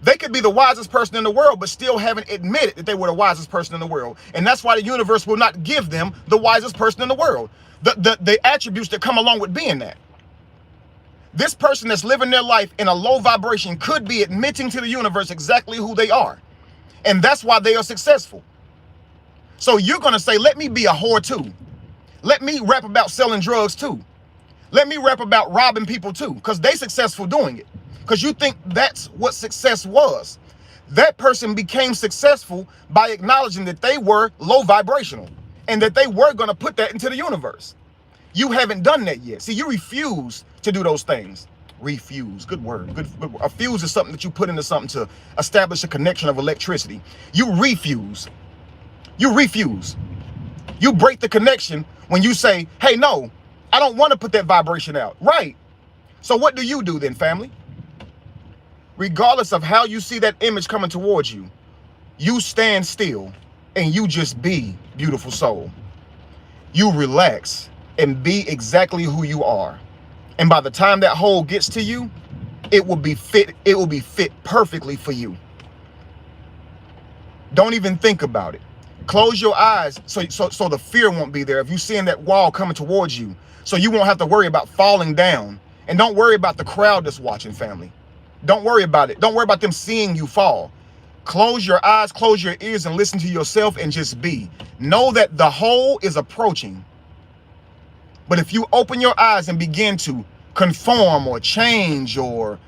S1: They could be the wisest person in the world, but still haven't admitted that they were the wisest person in the world. And that's why the universe will not give them the wisest person in the world. The attributes that come along with being that. This person that's living their life in a low vibration could be admitting to the universe exactly who they are. And that's why they are successful. So you're going to say, let me be a whore too. Let me rap about selling drugs too. Let me rap about robbing people too, because they successful doing it. Because you think that's what success was. That person became successful by acknowledging that they were low vibrational and that they were going to put that into the universe. You haven't done that yet. See, you refuse to do those things. Refuse, good word. Good. A fuse is something that you put into something to establish a connection of electricity. You refuse. You refuse. You break the connection when you say, hey, no, I don't want to put that vibration out. Right. So what do you do then, family? Regardless of how you see that image coming towards you, you stand still and you just be, beautiful soul. You relax and be exactly who you are. And by the time that hole gets to you, it will be fit perfectly for you. Don't even think about it. Close your eyes so the fear won't be there if you're seeing that wall coming towards you. So you won't have to worry about falling down. And don't worry about the crowd that's watching, family. Don't worry about it. Don't worry about them seeing you fall. Close your eyes, close your ears, and listen to yourself and just be. Know that the hole is approaching. But if you open your eyes and begin to conform or change or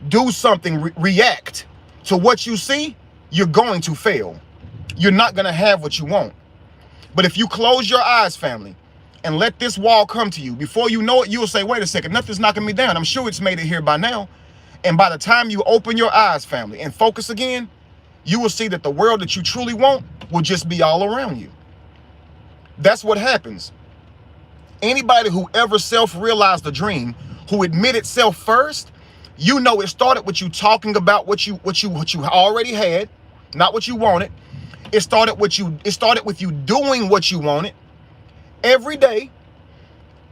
S1: do something, react to what you see, you're going to fail. You're not going to have what you want. But if you close your eyes, family, and let this wall come to you, before you know it, you'll say, wait a second, nothing's knocking me down. I'm sure it's made it here by now. And by the time you open your eyes, family, and focus again, you will see that the world that you truly want will just be all around you. That's what happens. Anybody who ever self-realized a dream, who admitted self first, you know it started with you talking about what you already had, not what you wanted. It started with you doing what you wanted every day,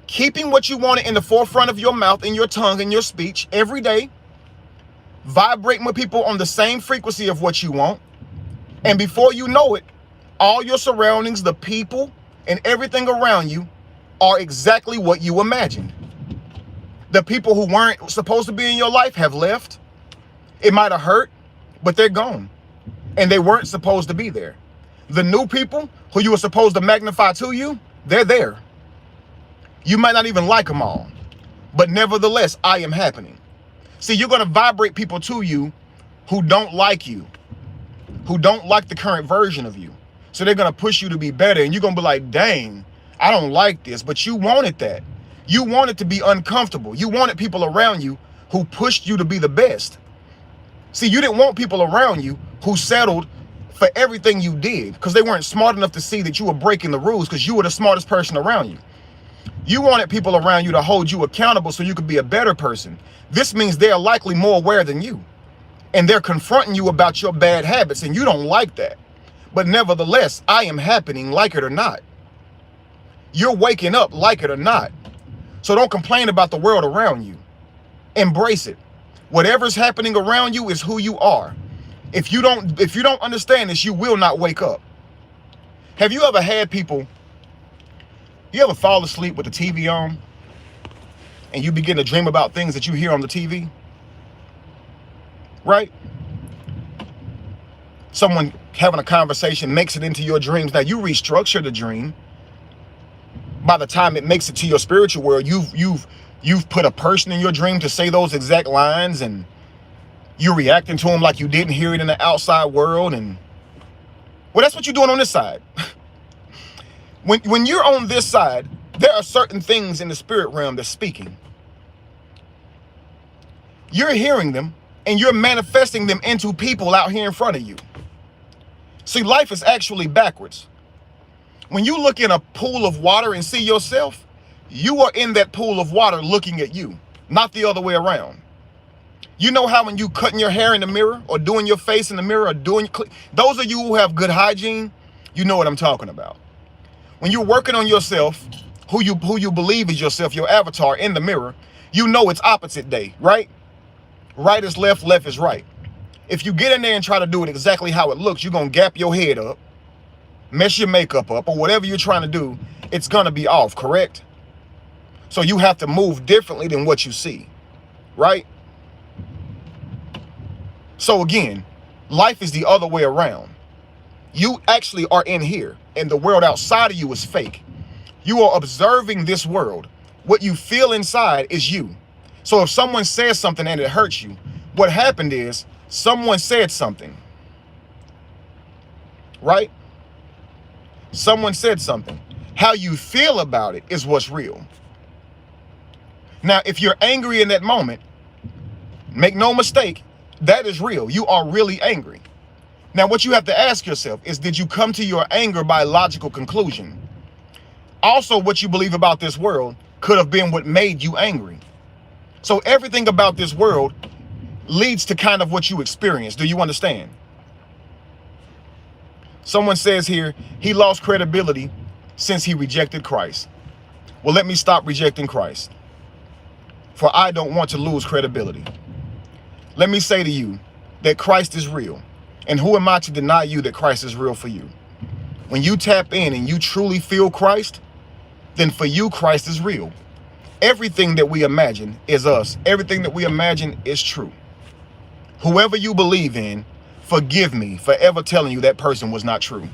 S1: keeping what you wanted in the forefront of your mouth and your tongue and your speech every day, vibrating with people on the same frequency of what you want. And before you know it, all your surroundings, the people and everything around you are exactly what you imagined. The people who weren't supposed to be in your life have left. It might have hurt, but they're gone. And they weren't supposed to be there. The new people who you were supposed to magnify to you, they're there. You might not even like them all, but nevertheless, I am happening. See, you're going to vibrate people to you who don't like you, who don't like the current version of you. So they're going to push you to be better. And you're going to be like, dang, I don't like this. But you wanted that. You wanted to be uncomfortable. You wanted people around you who pushed you to be the best. See, you didn't want people around you who settled for everything you did because they weren't smart enough to see that you were breaking the rules because you were the smartest person around you. You wanted people around you to hold you accountable so you could be a better person. This means they're likely more aware than you. And they're confronting you about your bad habits, and you don't like that. But nevertheless, I am happening, like it or not. You're waking up, like it or not. So don't complain about the world around you. Embrace it. Whatever's happening around you is who you are. If you don't understand this, you will not wake up. Have you ever had people, you ever fall asleep with the TV on and you begin to dream about things that you hear on the TV? Right? Someone having a conversation makes it into your dreams. Now you restructure the dream. By the time it makes it to your spiritual world, you've put a person in your dream to say those exact lines, and you're reacting to them like you didn't hear it in the outside world. And well, that's what you're doing on this side. When you're on this side, there are certain things in the spirit realm that's speaking. You're hearing them and you're manifesting them into people out here in front of you. See, life is actually backwards. When you look in a pool of water and see yourself, you are in that pool of water looking at you, not the other way around. You know how when you cutting your hair in the mirror or doing your face in the mirror or those of you who have good hygiene, you know what I'm talking about. When you're working on yourself, who you believe is yourself, your avatar in the mirror, you know it's opposite day, right? Right is left, left is right. If you get in there and try to do it exactly how it looks, you're going to gap your head up, mess your makeup up, or whatever you're trying to do, it's going to be off, correct? So you have to move differently than what you see, right? So again, life is the other way around. You actually are in here, and the world outside of you is fake. You are observing this world. What you feel inside is you. So if someone says something and it hurts you, what happened is someone said something, right? Someone said something. How you feel about it is what's real. Now, if you're angry in that moment, make no mistake, that is real. You are really angry. Now, what you have to ask yourself is, did you come to your anger by logical conclusion? Also, what you believe about this world could have been what made you angry. So everything about this world leads to kind of what you experience. Do you understand? Someone says here, he lost credibility since he rejected Christ. Well, let me stop rejecting Christ, for I don't want to lose credibility. Let me say to you that Christ is real. And who am I to deny you that Christ is real for you? When you tap in and you truly feel Christ, then for you, Christ is real. Everything that we imagine is us. Everything that we imagine is true. Whoever you believe in, forgive me for ever telling you that person was not true.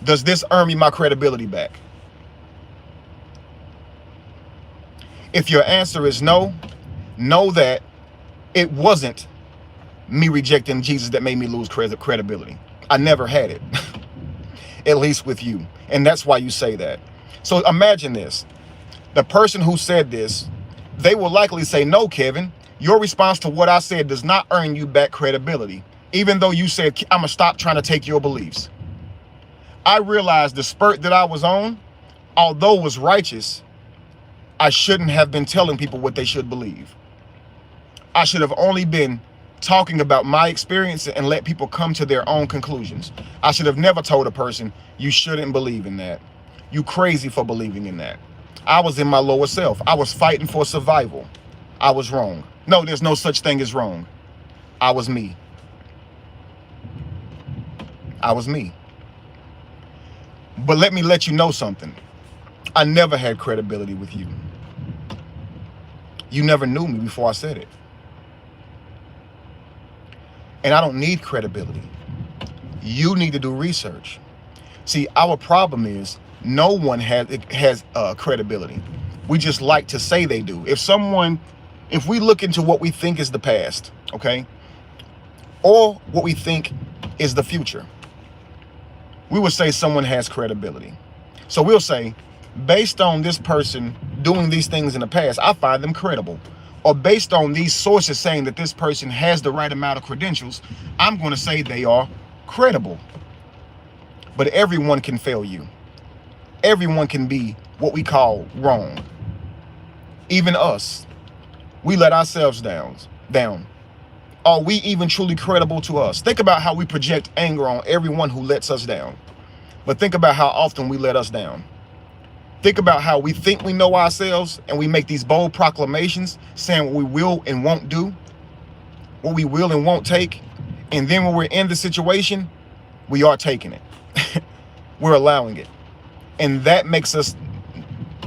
S1: Does this earn me my credibility back? If your answer is no, know that it wasn't me rejecting Jesus that made me lose credibility. I never had it, at least with you. And that's why you say that. So imagine this. The person who said this, they will likely say, no, Kevin, your response to what I said does not earn you back credibility, even though you said, I'm going to stop trying to take your beliefs. I realized the spurt that I was on, although it was righteous, I shouldn't have been telling people what they should believe. I should have only been talking about my experience and let people come to their own conclusions. I should have never told a person, you shouldn't believe in that. You crazy for believing in that. I was in my lower self. I was fighting for survival. I was wrong. No, there's no such thing as wrong. I was me. I was me. But let me let you know something. I never had credibility with you. You never knew me before I said it. And I don't need credibility. You need to do research. See, our problem is no one has credibility. We just like to say they do. If we look into what we think is the past, okay, or what we think is the future, we would say someone has credibility. So we'll say, based on this person doing these things in the past, I find them credible. Or based on these sources saying that this person has the right amount of credentials, I'm going to say they are credible. But everyone can fail you. Everyone can be what we call wrong. Even us. We let ourselves down. Are we even truly credible to us? Think about how we project anger on everyone who lets us down. But think about how often we let us down. Think about how we think we know ourselves and we make these bold proclamations saying what we will and won't do, what we will and won't take. And then when we're in the situation, we are taking it. We're allowing it. And that makes us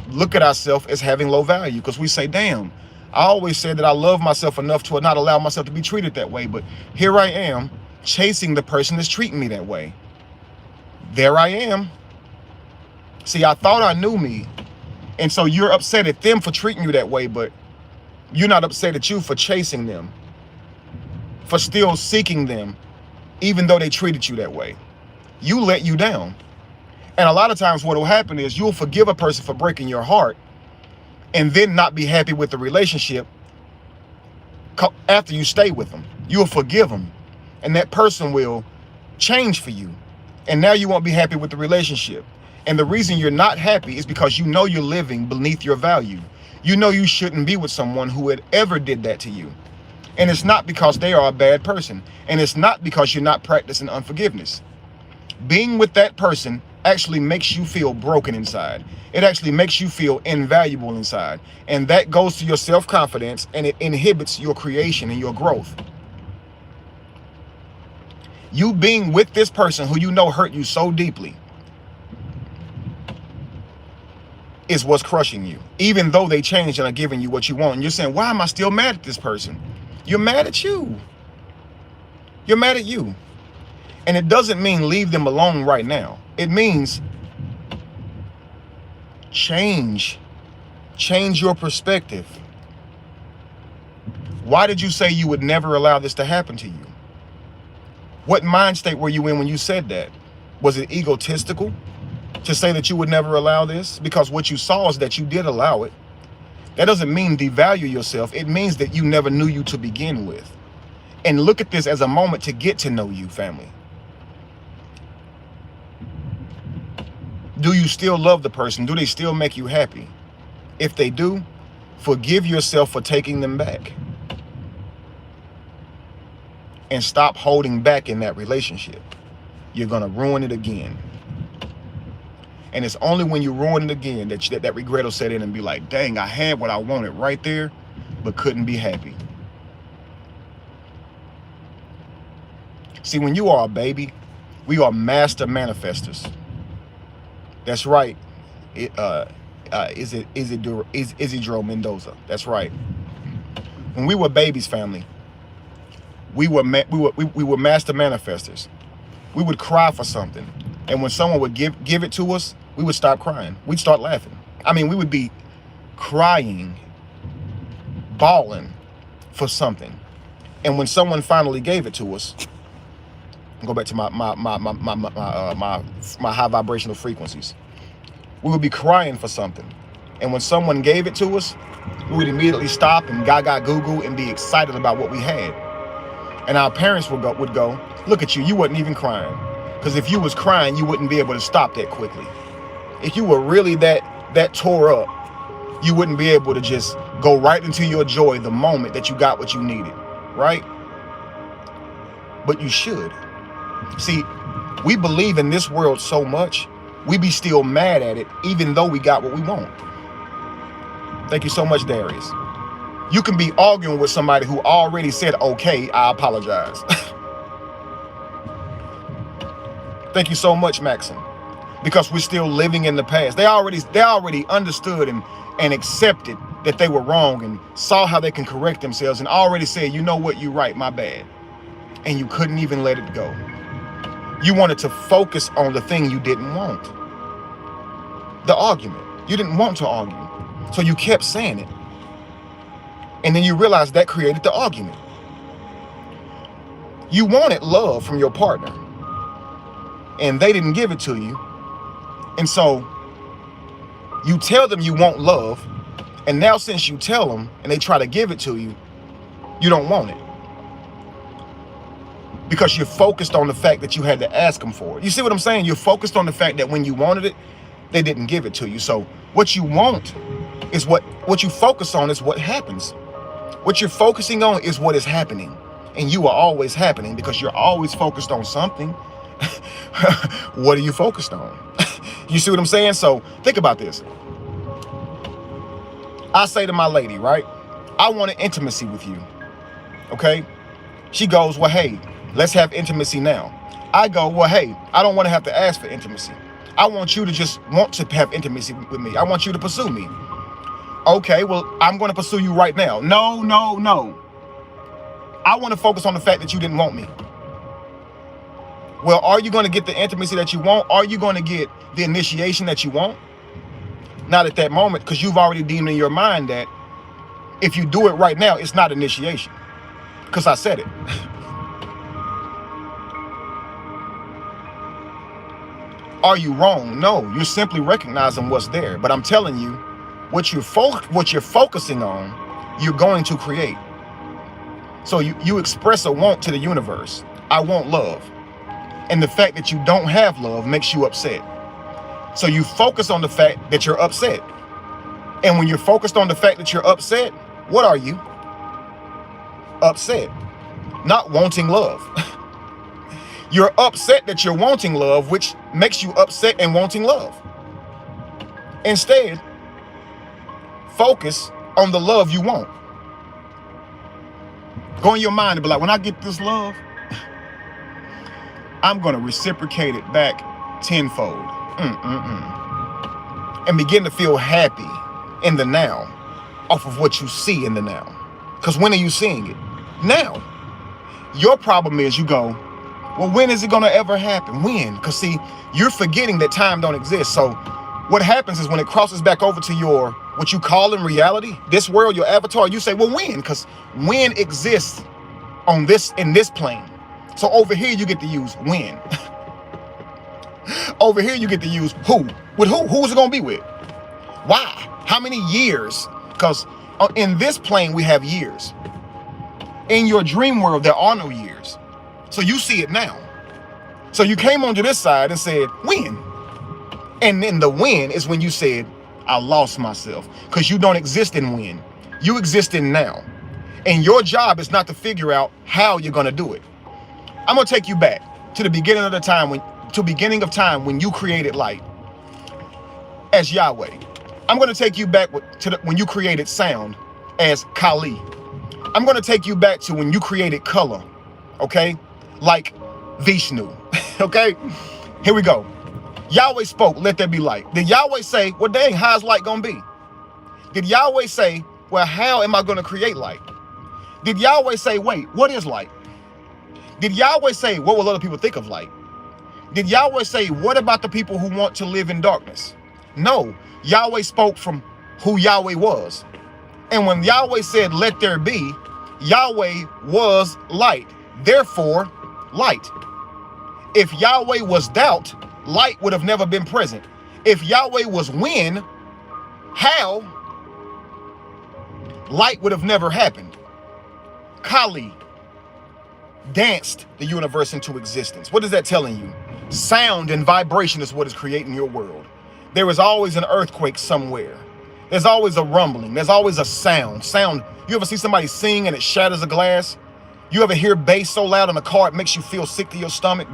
S1: look at ourselves as having low value because we say, damn, I always said that I love myself enough to not allow myself to be treated that way. But here I am chasing the person that's treating me that way. There I am. See, I thought I knew me. And so you're upset at them for treating you that way, but you're not upset at you for chasing them, for still seeking them, even though they treated you that way. You let you down. And a lot of times what will happen is you'll forgive a person for breaking your heart and then not be happy with the relationship after you stay with them. You'll forgive them and that person will change for you. And now you won't be happy with the relationship. And the reason you're not happy is because you know you're living beneath your value. You know you shouldn't be with someone who had ever did that to you. And it's not because they are a bad person. And it's not because you're not practicing unforgiveness. Being with that person actually makes you feel broken inside. It actually makes you feel invaluable inside. And that goes to your self-confidence and it inhibits your creation and your growth. You being with this person who you know hurt you so deeply is what's crushing you, even though they changed and are giving you what you want. And you're saying, why am I still mad at this person? You're mad at you. You're mad at you. And it doesn't mean leave them alone right now. It means change your perspective. Why did you say you would never allow this to happen to you? What mind state were you in when you said that? Was it egotistical to say that you would never allow this? Because what you saw is that you did allow it. That doesn't mean devalue yourself. It means that you never knew you to begin with. And look at this as a moment to get to know you, family. Do you still love the person? Do they still make you happy? If they do, forgive yourself for taking them back. And stop holding back in that relationship. You're going to ruin it again. And it's only when you ruin it again that regret will set in and be like, dang, I had what I wanted right there, but couldn't be happy. See, when you are a baby, we are master manifestors. That's right. Isidro Mendoza. That's right. When we were babies, family, we were master manifestors. We would cry for something, and when someone would give it to us, we would stop crying. We'd start laughing. I mean, we would be crying balling for something. And when someone finally gave it to us, go back to my high vibrational frequencies, we would be crying for something. And when someone gave it to us, we would immediately stop and gaga goo and be excited about what we had. And our parents would go, look at you, you wasn't even crying. Because if you was crying, you wouldn't be able to stop that quickly. If you were really that tore up, you wouldn't be able to just go right into your joy the moment that you got what you needed, right? But you should. See, we believe in this world so much, we be still mad at it, even though we got what we want. Thank you so much, Darius. You can be arguing with somebody who already said, okay, I apologize. Thank you so much, Maxim. Because we're still living in the past. They already understood and accepted that they were wrong and saw how they can correct themselves and already said, you know what, you're right, my bad. And you couldn't even let it go. You wanted to focus on the thing you didn't want. The argument. You didn't want to argue. So you kept saying it. And then you realized that created the argument. You wanted love from your partner. And they didn't give it to you. And so you tell them you want love. And now since you tell them and they try to give it to you, you don't want it. Because you're focused on the fact that you had to ask them for it. You see what I'm saying? You're focused on the fact that when you wanted it, they didn't give it to you. So what you want is what you focus on is what happens. What you're focusing on is what is happening. And you are always happening because you're always focused on something. What are you focused on? You see what I'm saying? So think about this. I say to my lady, right? I want an intimacy with you. Okay? She goes, well, hey, let's have intimacy now. I go, well, hey, I don't want to have to ask for intimacy. I want you to just want to have intimacy with me. I want you to pursue me. Okay, well, I'm going to pursue you right now. No. I want to focus on the fact that you didn't want me. Well, are you going to get the intimacy that you want? Are you going to get the initiation that you want? Not at that moment, because you've already deemed in your mind that if you do it right now, it's not initiation. Because I said it. Are you wrong? No, you're simply recognizing what's there. But I'm telling you, what you're focusing on, you're going to create. So you express a want to the universe. I want love. And the fact that you don't have love makes you upset. So you focus on the fact that you're upset. And when you're focused on the fact that you're upset, what are you? Upset. Not wanting love. You're upset that you're wanting love, which makes you upset and wanting love. Instead, focus on the love you want. Go in your mind and be like, when I get this love, I'm going to reciprocate it back tenfold. And begin to feel happy in the now off of what you see in the now. Because when are you seeing it? Now. Your problem is you go, well, when is it going to ever happen? When? Because see, you're forgetting that time don't exist. So what happens is when it crosses back over to your, what you call in reality, this world, your avatar, you say, well, when? Because when exists on this, in this plane. So over here, you get to use when. Over here, you get to use who. With who? Who's it going to be with? Why? How many years? Because in this plane, we have years. In your dream world, there are no years. So you see it now. So you came onto this side and said, when? And then the when is when you said, I lost myself. Because you don't exist in when. You exist in now. And your job is not to figure out how you're going to do it. I'm going to take you back to the beginning of the time when you created light as Yahweh. I'm going to take you back to when you created sound as Kali. I'm going to take you back to when you created color, okay? Like Vishnu, okay? Here we go. Yahweh spoke, let there be light. Did Yahweh say, well, dang, how's light going to be? Did Yahweh say, well, how am I going to create light? Did Yahweh say, wait, what is light? Did Yahweh say, what will other people think of light? Did Yahweh say, what about the people who want to live in darkness? No, Yahweh spoke from who Yahweh was. And when Yahweh said, let there be, Yahweh was light. Therefore, light. If Yahweh was doubt, light would have never been present. If Yahweh was when, how, light would have never happened. Kali danced the universe into existence. What is that telling you? Sound and vibration is what is creating your world. There is always an earthquake somewhere. There's always a rumbling. There's always a sound. You ever see somebody sing and it shatters a glass? You ever hear bass so loud in a car it makes you feel sick to your stomach?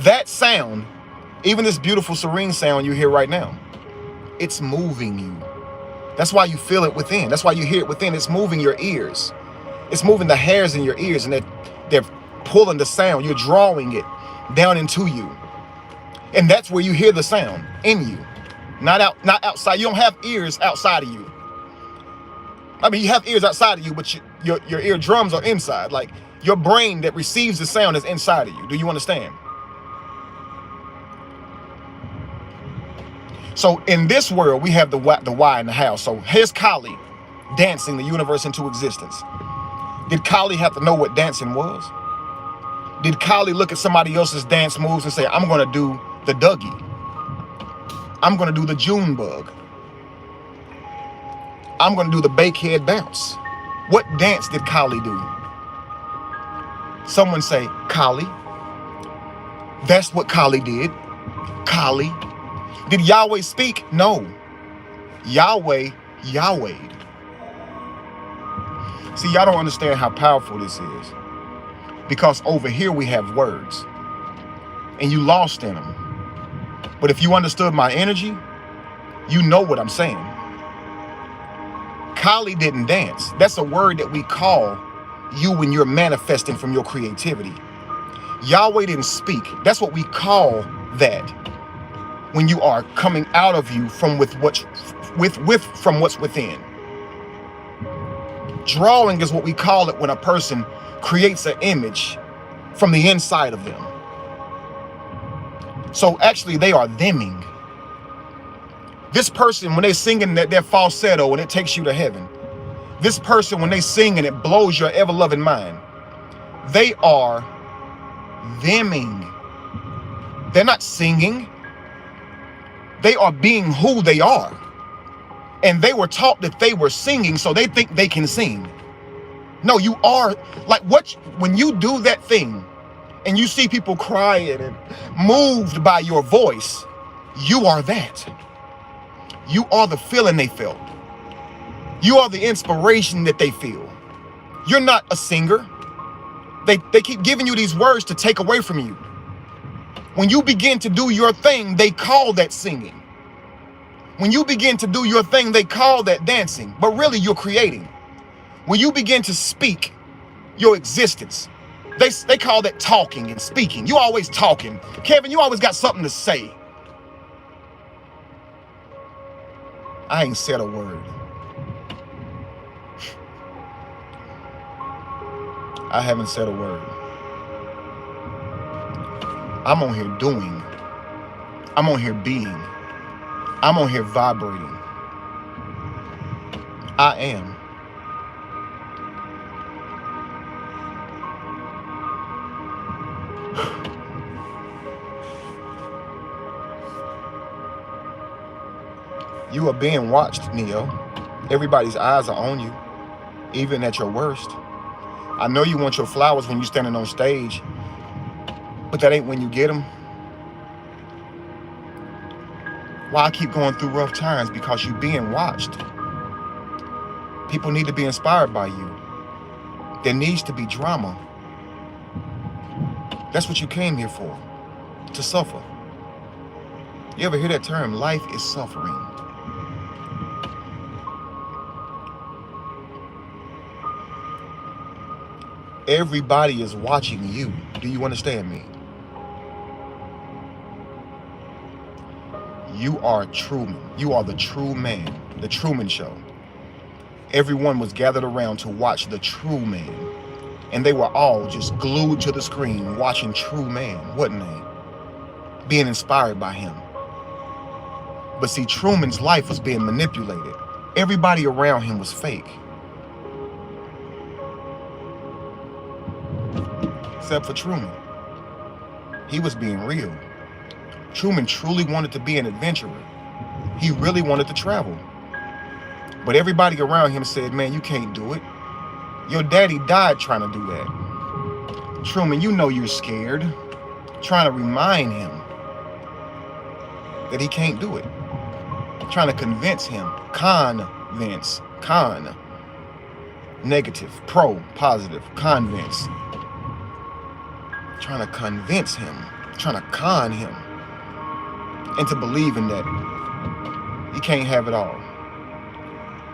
S1: That sound, even this beautiful, serene sound you hear right now, it's moving you. That's why you feel it within. That's why you hear it within. It's moving your ears. It's moving the hairs in your ears, and they're pulling the sound. You're drawing it down into you. And that's where you hear the sound, in you. Not outside. You don't have ears outside of you. I mean, you have ears outside of you, but your eardrums are inside. Like, your brain that receives the sound is inside of you. Do you understand? So in this world, we have the why and the how. So here's Kali dancing the universe into existence. Did Kali have to know what dancing was? Did Kali look at somebody else's dance moves and say, I'm going to do the Dougie. I'm going to do the June bug. I'm going to do the bakehead bounce. What dance did Kali do? Someone say, Kali. That's what Kali did. Kali. Did Yahweh speak? No. Yahweh'd. See, y'all don't understand how powerful this is. Because over here we have words. And you lost in them. But if you understood my energy, you know what I'm saying. Kali didn't dance. That's a word that we call you when you're manifesting from your creativity. Yahweh didn't speak. That's what we call that. When you are coming out of you from from what's within. Drawing is what we call it when a person creates an image from the inside of them. So actually they are theming. This person, when they sing in their falsetto and it takes you to heaven, this person, when they sing and it blows your ever-loving mind, they are theming. They're not singing. They are being who they are. And they were taught that they were singing, so they think they can sing. No, you are, like, when you do that thing and you see people crying and moved by your voice, you are that. You are the feeling they felt. You are the inspiration that they feel. You're not a singer. They keep giving you these words to take away from you. When you begin to do your thing, they call that singing. When you begin to do your thing, they call that dancing. But really, you're creating. When you begin to speak your existence, they call that talking and speaking. You always talking. Kevin, you always got something to say. I ain't said a word. I haven't said a word. I'm on here doing. I'm on here being. I'm on here vibrating. I am. You are being watched, Neo. Everybody's eyes are on you, even at your worst. I know you want your flowers when you're standing on stage, but that ain't when you get them. Why I keep going through rough times? Because you're being watched. People need to be inspired by you. There needs to be drama. That's what you came here for, to suffer. You ever hear that term? Life is suffering. Everybody is watching you. Do you understand me? You are Truman. You are the true man. The Truman Show. Everyone was gathered around to watch the true man. And they were all just glued to the screen watching True Man, wasn't they? Being inspired by him. But see, Truman's life was being manipulated. Everybody around him was fake. Except for Truman. He was being real. Truman truly wanted to be an adventurer. He really wanted to travel. But everybody around him said, man, you can't do it. Your daddy died trying to do that. Truman, you know you're scared. Trying to remind him that he can't do it. Trying to convince him. Convince. Con. Negative. Pro. Positive. Convince. Trying to convince him. Trying to con him into believing that he can't have it all.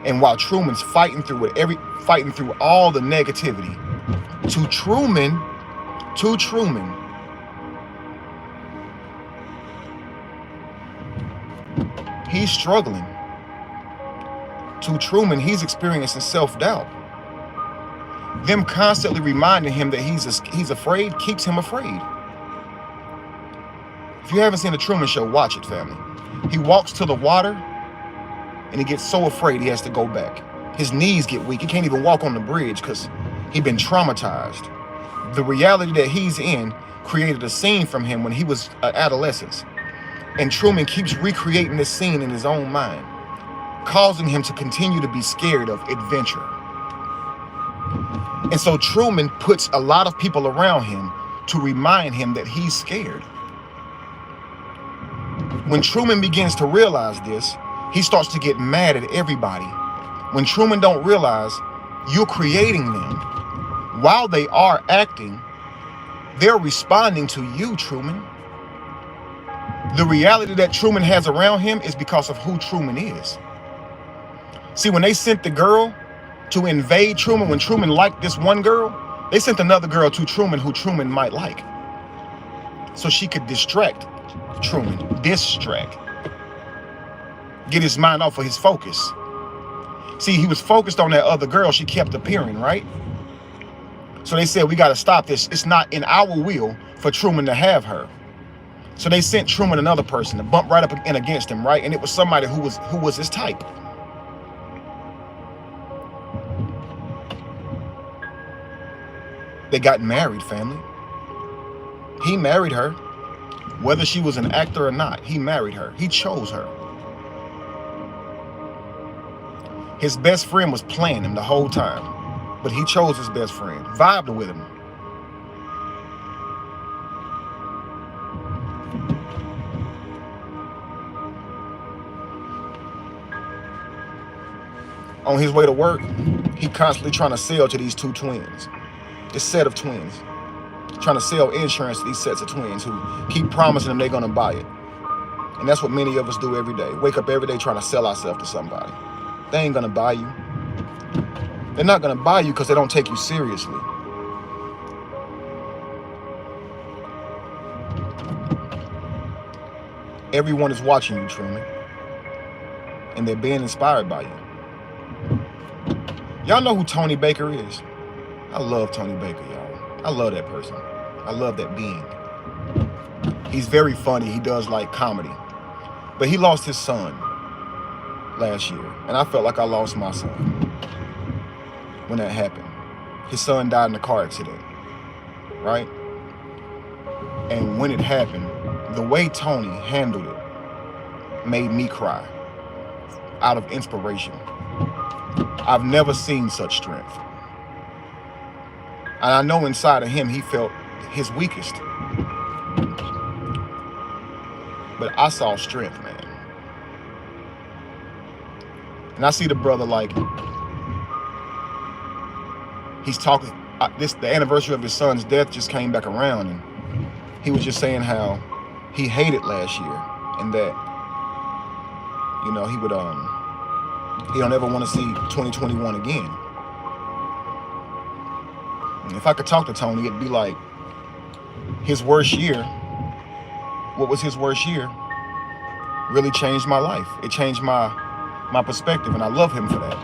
S1: And while Truman's fighting through it, fighting through all the negativity, to Truman, he's struggling. To Truman, he's experiencing self-doubt. Them constantly reminding him that he's afraid keeps him afraid. If you haven't seen the Truman Show, watch it, family. He walks to the water and he gets so afraid he has to go back. His knees get weak. He can't even walk on the bridge because he'd been traumatized. The reality that he's in created a scene from him when he was an adolescent. And Truman keeps recreating this scene in his own mind, causing him to continue to be scared of adventure. And so Truman puts a lot of people around him to remind him that he's scared. When Truman begins to realize this, he starts to get mad at everybody. When Truman don't realize you're creating them, while they are acting, they're responding to you, Truman. The reality that Truman has around him is because of who Truman is. See, when they sent the girl to invade Truman, when Truman liked this one girl, they sent another girl to Truman who Truman might like, so she could distract Truman, get his mind off of his focus. See, he was focused on that other girl. She kept appearing, right? So they said, we got to stop this. It's not in our will for Truman to have her. So they sent Truman another person to bump right up and against him, right? And it was somebody who was his type. They got married, family. He married her. Whether she was an actor or not, he married her. He chose her. His best friend was playing him the whole time, but he chose his best friend, vibed with him. On his way to work, he constantly trying to sell to these two twins, this set of twins, trying to sell insurance to these sets of twins who keep promising them they're going to buy it. And that's what many of us do every day. Wake up every day trying to sell ourselves to somebody. They ain't going to buy you. They're not going to buy you because they don't take you seriously. Everyone is watching you, Truman, and they're being inspired by you. Y'all know who Tony Baker is? I love Tony Baker, y'all. I love that person. I love that being. He's very funny. He does like comedy. But he lost his son last year, and I felt like I lost my son when that happened. His son died in a car accident, right? And when it happened, the way Tony handled it made me cry out of inspiration. I've never seen such strength. And I know inside of him, he felt his weakest. But I saw strength, man. And I see the brother like, he's talking, the anniversary of his son's death just came back around, and he was just saying how he hated last year, and that, you know, he don't ever want to see 2021 again. And if I could talk to Tony, it'd be like, his worst year, what was his worst year, really changed my life. It changed my perspective, and I love him for that.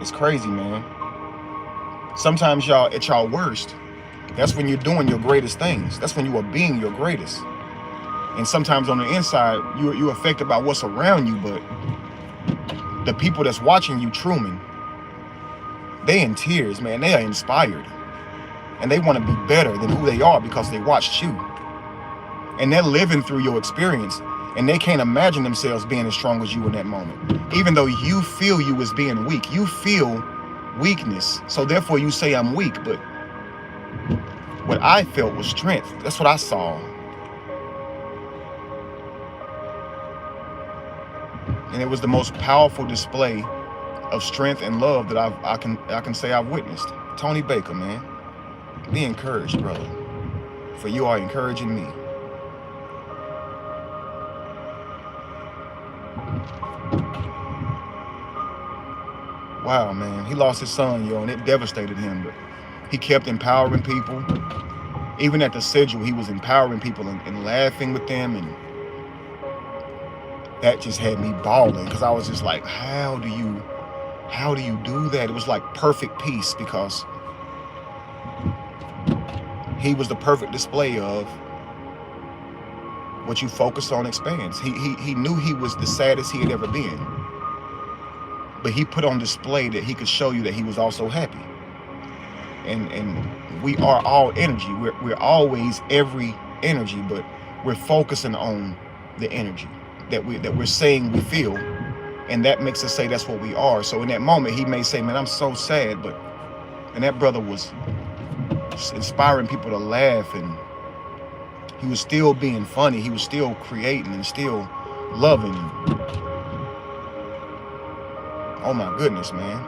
S1: It's crazy, man. Sometimes y'all, at y'all worst, that's when you're doing your greatest things. That's when you are being your greatest. And sometimes on the inside, you're affected by what's around you, but the people that's watching you, Truman, they in tears, man. They are inspired. And they want to be better than who they are because they watched you. And they're living through your experience. And they can't imagine themselves being as strong as you in that moment. Even though you feel you as being weak. You feel weakness. So therefore you say I'm weak. But what I felt was strength. That's what I saw. And it was the most powerful display of strength and love that I can say I've witnessed. Tony Baker, man. Be encouraged, brother. For you are encouraging me. Wow, man. He lost his son, yo, and it devastated him. But he kept empowering people. Even at the sigil, he was empowering people and laughing with them. And that just had me bawling because I was just like, how do you do that? It was like perfect peace because he was the perfect display of what you focus on expands. He knew he was the saddest he had ever been. But he put on display that he could show you that he was also happy. And we are all energy. We're always every energy, but we're focusing on the energy that we're saying we feel, and that makes us say that's what we are. So in that moment, he may say, "Man, I'm so sad," and that brother was inspiring people to laugh, and he was still being funny. He was still creating and still loving. Oh my goodness, man.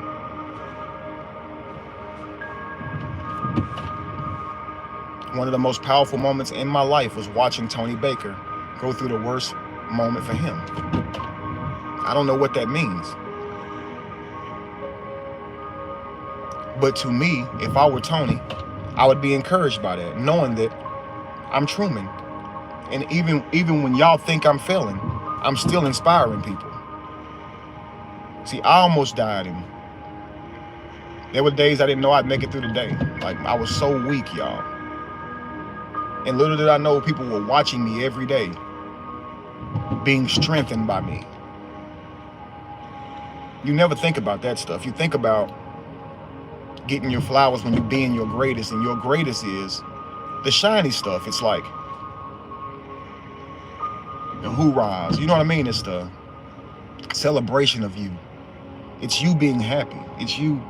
S1: One of the most powerful moments in my life was watching Tony Baker go through the worst moment for him. I don't know what that means. But to me, if I were Tony, I would be encouraged by that, knowing that I'm Truman. And even when y'all think I'm failing, I'm still inspiring people. See, I almost died, and there were days I didn't know I'd make it through the day. Like, I was so weak, y'all. And little did I know people were watching me every day, being strengthened by me. You never think about that stuff. You think about getting your flowers when you're being your greatest, and your greatest is the shiny stuff. It's like the hoorahs, you know what I mean? It's the celebration of you. It's you being happy. It's you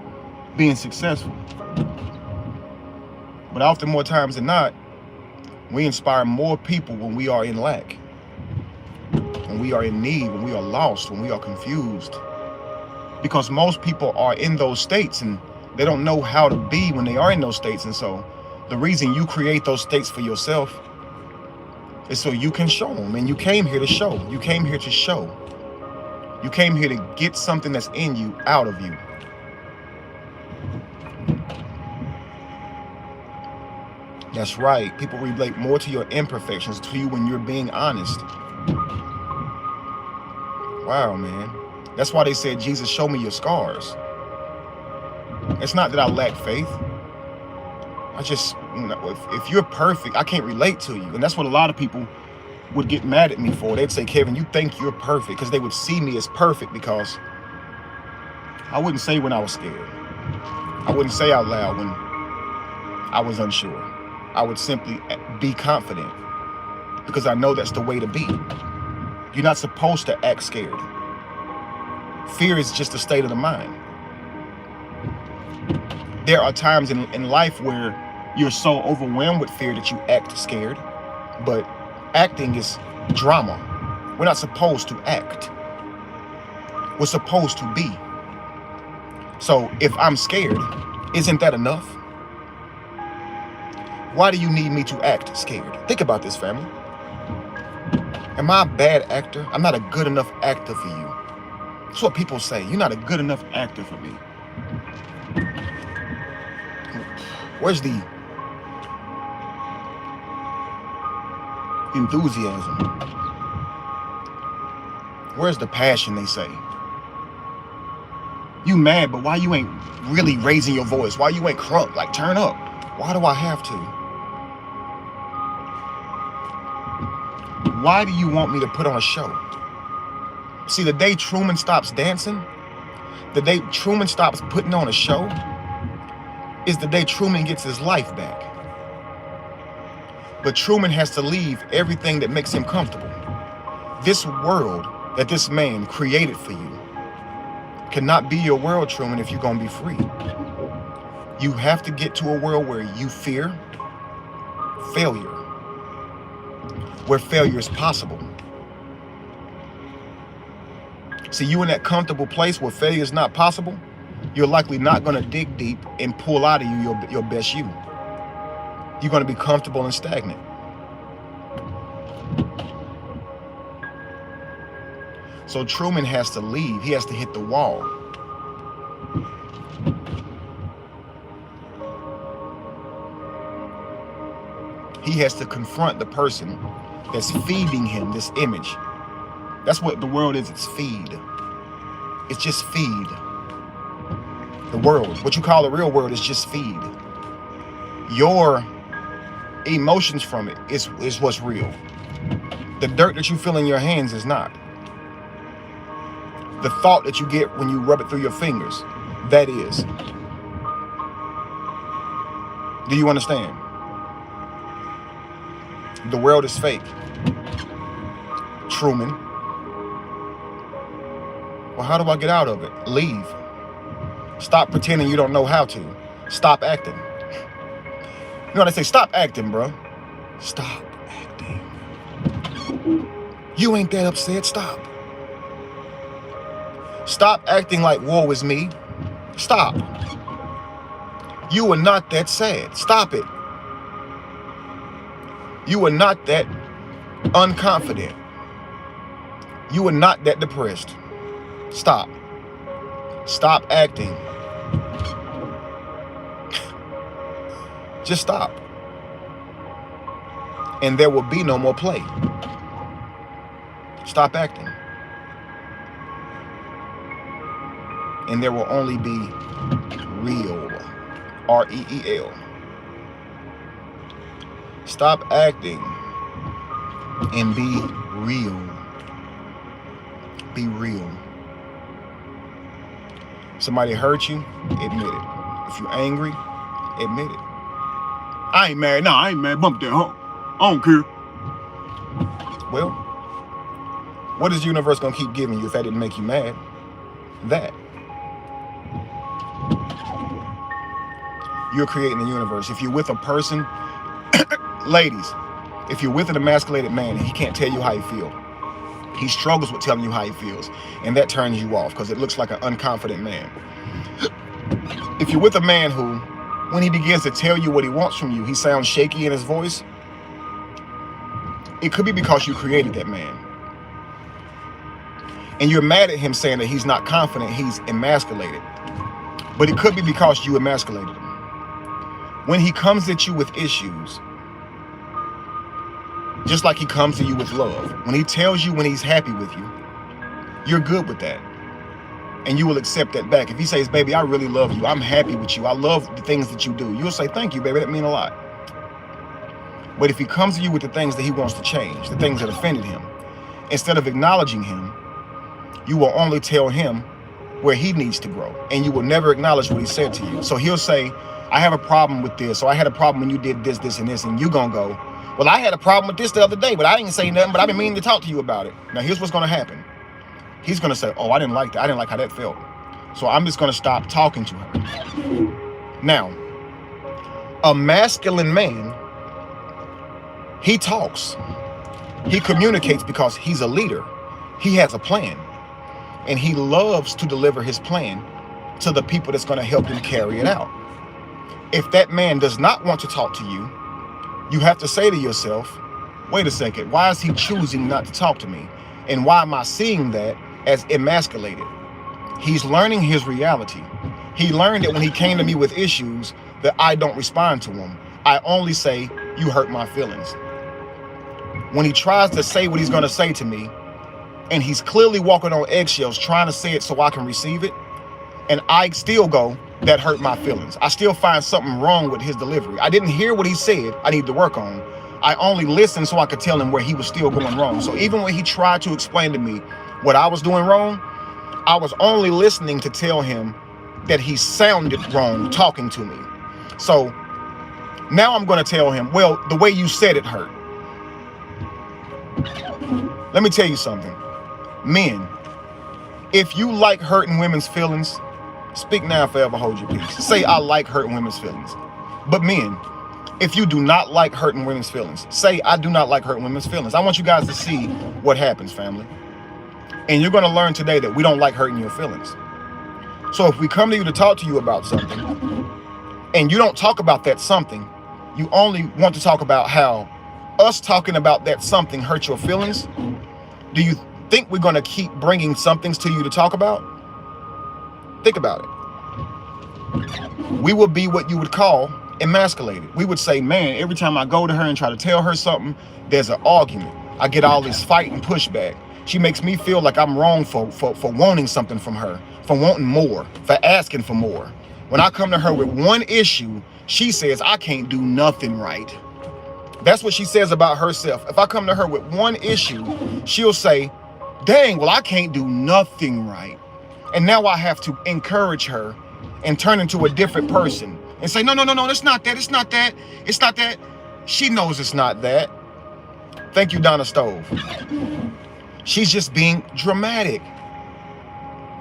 S1: being successful. But often more times than not, we inspire more people when we are in lack, when we are in need, when we are lost, when we are confused. Because most people are in those states and they don't know how to be when they are in those states. And so the reason you create those states for yourself is so you can show them. And you came here to show. You came here to show. You came here to get something that's in you out of you. That's right. People relate more to your imperfections to you when you're being honest. Wow, man. That's why they said, Jesus, show me your scars. It's not that I lack faith. I just, if you're perfect, I can't relate to you. And that's what a lot of people would get mad at me for. They'd say, Kevin, you think you're perfect, because they would see me as perfect, because I wouldn't say when I was scared. I wouldn't say out loud when I was unsure. I would simply be confident, because I know that's the way to be. You're not supposed to act scared. Fear is just a state of the mind. There are times in life where you're so overwhelmed with fear that you act scared, but acting is drama. We're not supposed to act. We're supposed to be. So if I'm scared, isn't that enough? Why do you need me to act scared? Think about this, family. Am I a bad actor? I'm not a good enough actor for you. That's what people say. You're not a good enough actor for me. Where's the enthusiasm? Where's the passion, they say? You mad, but why you ain't really raising your voice? Why you ain't crunk? Like, turn up. Why do I have to? Why do you want me to put on a show? See, the day Truman stops dancing, the day Truman stops putting on a show, is the day Truman gets his life back. But Truman has to leave everything that makes him comfortable. This world that this man created for you cannot be your world, Truman, if you're going to be free. You have to get to a world where you fear failure, where failure is possible. See, you in that comfortable place where failure is not possible, you're likely not going to dig deep and pull out of you your best you. You're going to be comfortable and stagnant. So Truman has to leave. He has to hit the wall. He has to confront the person that's feeding him this image. That's what the world is. It's feed. It's just feed. The world, what you call the real world, is just feed. Your emotions from it is what's real. The dirt that you feel in your hands is not. The thought that you get when you rub it through your fingers, that is. Do you understand? The world is fake. Truman. Well, how do I get out of it? Leave. Stop pretending you don't know how to. Stop acting. You know what I say? Stop acting, bro. Stop acting. You ain't that upset. Stop. Stop acting like woe is me. Stop. You are not that sad. Stop it. You are not that unconfident. You are not that depressed. Stop. Stop acting. Just stop. And there will be no more play. Stop acting. And there will only be real. R-E-E-L. Stop acting and be real. Be real. Somebody hurt you, admit it. If you're angry, admit it. I ain't mad. Nah, I ain't mad. Bump that, huh? I don't care. Well, what is the universe gonna keep giving you if that didn't make you mad? That. You're creating the universe. If you're with a person, ladies, if you're with an emasculated man and he can't tell you how you feel, he struggles with telling you how he feels, and that turns you off because it looks like an unconfident man. If you're with a man who, when he begins to tell you what he wants from you, he sounds shaky in his voice, it could be because you created that man. And you're mad at him saying that he's not confident, he's emasculated. But it could be because you emasculated him. When he comes at you with issues, just like he comes to you with love, when he tells you when he's happy with you, you're good with that. And you will accept that back. If he says, baby, I really love you, I'm happy with you, I love the things that you do, you'll say, thank you, baby, that means a lot. But if he comes to you with the things that he wants to change, the things that offended him, instead of acknowledging him, you will only tell him where he needs to grow. And you will never acknowledge what he said to you. So he'll say, I have a problem with this, or I had a problem when you did this, this, and this, and you gonna go, well, I had a problem with this the other day, but I didn't say nothing, but I've been meaning to talk to you about it. Now, here's what's gonna happen. He's gonna say, oh, I didn't like that. I didn't like how that felt. So I'm just gonna stop talking to her. Now, a masculine man, he talks. He communicates because he's a leader. He has a plan. And he loves to deliver his plan to the people that's gonna help him carry it out. If that man does not want to talk to you, you have to say to yourself, wait a second, why is he choosing not to talk to me? And why am I seeing that as emasculated? He's learning his reality. He learned that when he came to me with issues that I don't respond to him. I only say, you hurt my feelings. When he tries to say what he's gonna say to me, and he's clearly walking on eggshells trying to say it so I can receive it, and I still go, that hurt my feelings. I still find something wrong with his delivery. I didn't hear what he said I need to work on. I only listened so I could tell him where he was still going wrong. So even when he tried to explain to me what I was doing wrong, I was only listening to tell him that he sounded wrong talking to me. So now I'm going to tell him, well, the way you said it hurt. Let me tell you something. Men, if you like hurting women's feelings, speak now, forever hold your peace. Say, I like hurting women's feelings. But men, if you do not like hurting women's feelings, say, I do not like hurting women's feelings. I want you guys to see what happens, family. And you're going to learn today that we don't like hurting your feelings. So if we come to you to talk to you about something, and you don't talk about that something, you only want to talk about how us talking about that something hurt your feelings, do you think we're going to keep bringing somethings to you to talk about? Think about it. We will be what you would call emasculated. We would say, man, every time I go to her and try to tell her something, there's an argument. I get all this fight and pushback. She makes me feel like I'm wrong for wanting something from her, for wanting more, for asking for more. When I come to her with one issue, she says, I can't do nothing right. That's what she says about herself. If I come to her with one issue, she'll say, dang, well, I can't do nothing right. And now I have to encourage her and turn into a different person and say, no, it's not that, it's not that, it's not that. She knows it's not that. Thank you, Donna Stove. She's just being dramatic.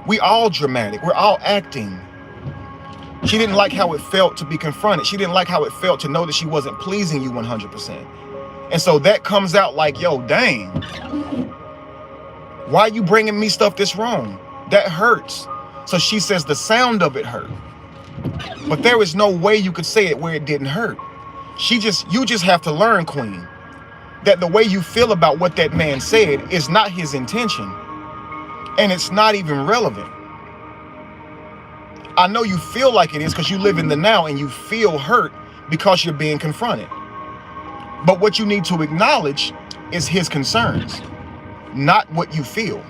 S1: We all dramatic. We're all acting. She didn't like how it felt to be confronted. She didn't like how it felt to know that she wasn't pleasing you 100%. And so that comes out like, yo, dang. Why are you bringing me stuff that's wrong? That hurts. So she says the sound of it hurt. But there is no way you could say it where it didn't hurt. You just have to learn, Queen, that the way you feel about what that man said is not his intention. And it's not even relevant. I know you feel like it is because you live in the now and you feel hurt because you're being confronted. But what you need to acknowledge is his concerns, not what you feel.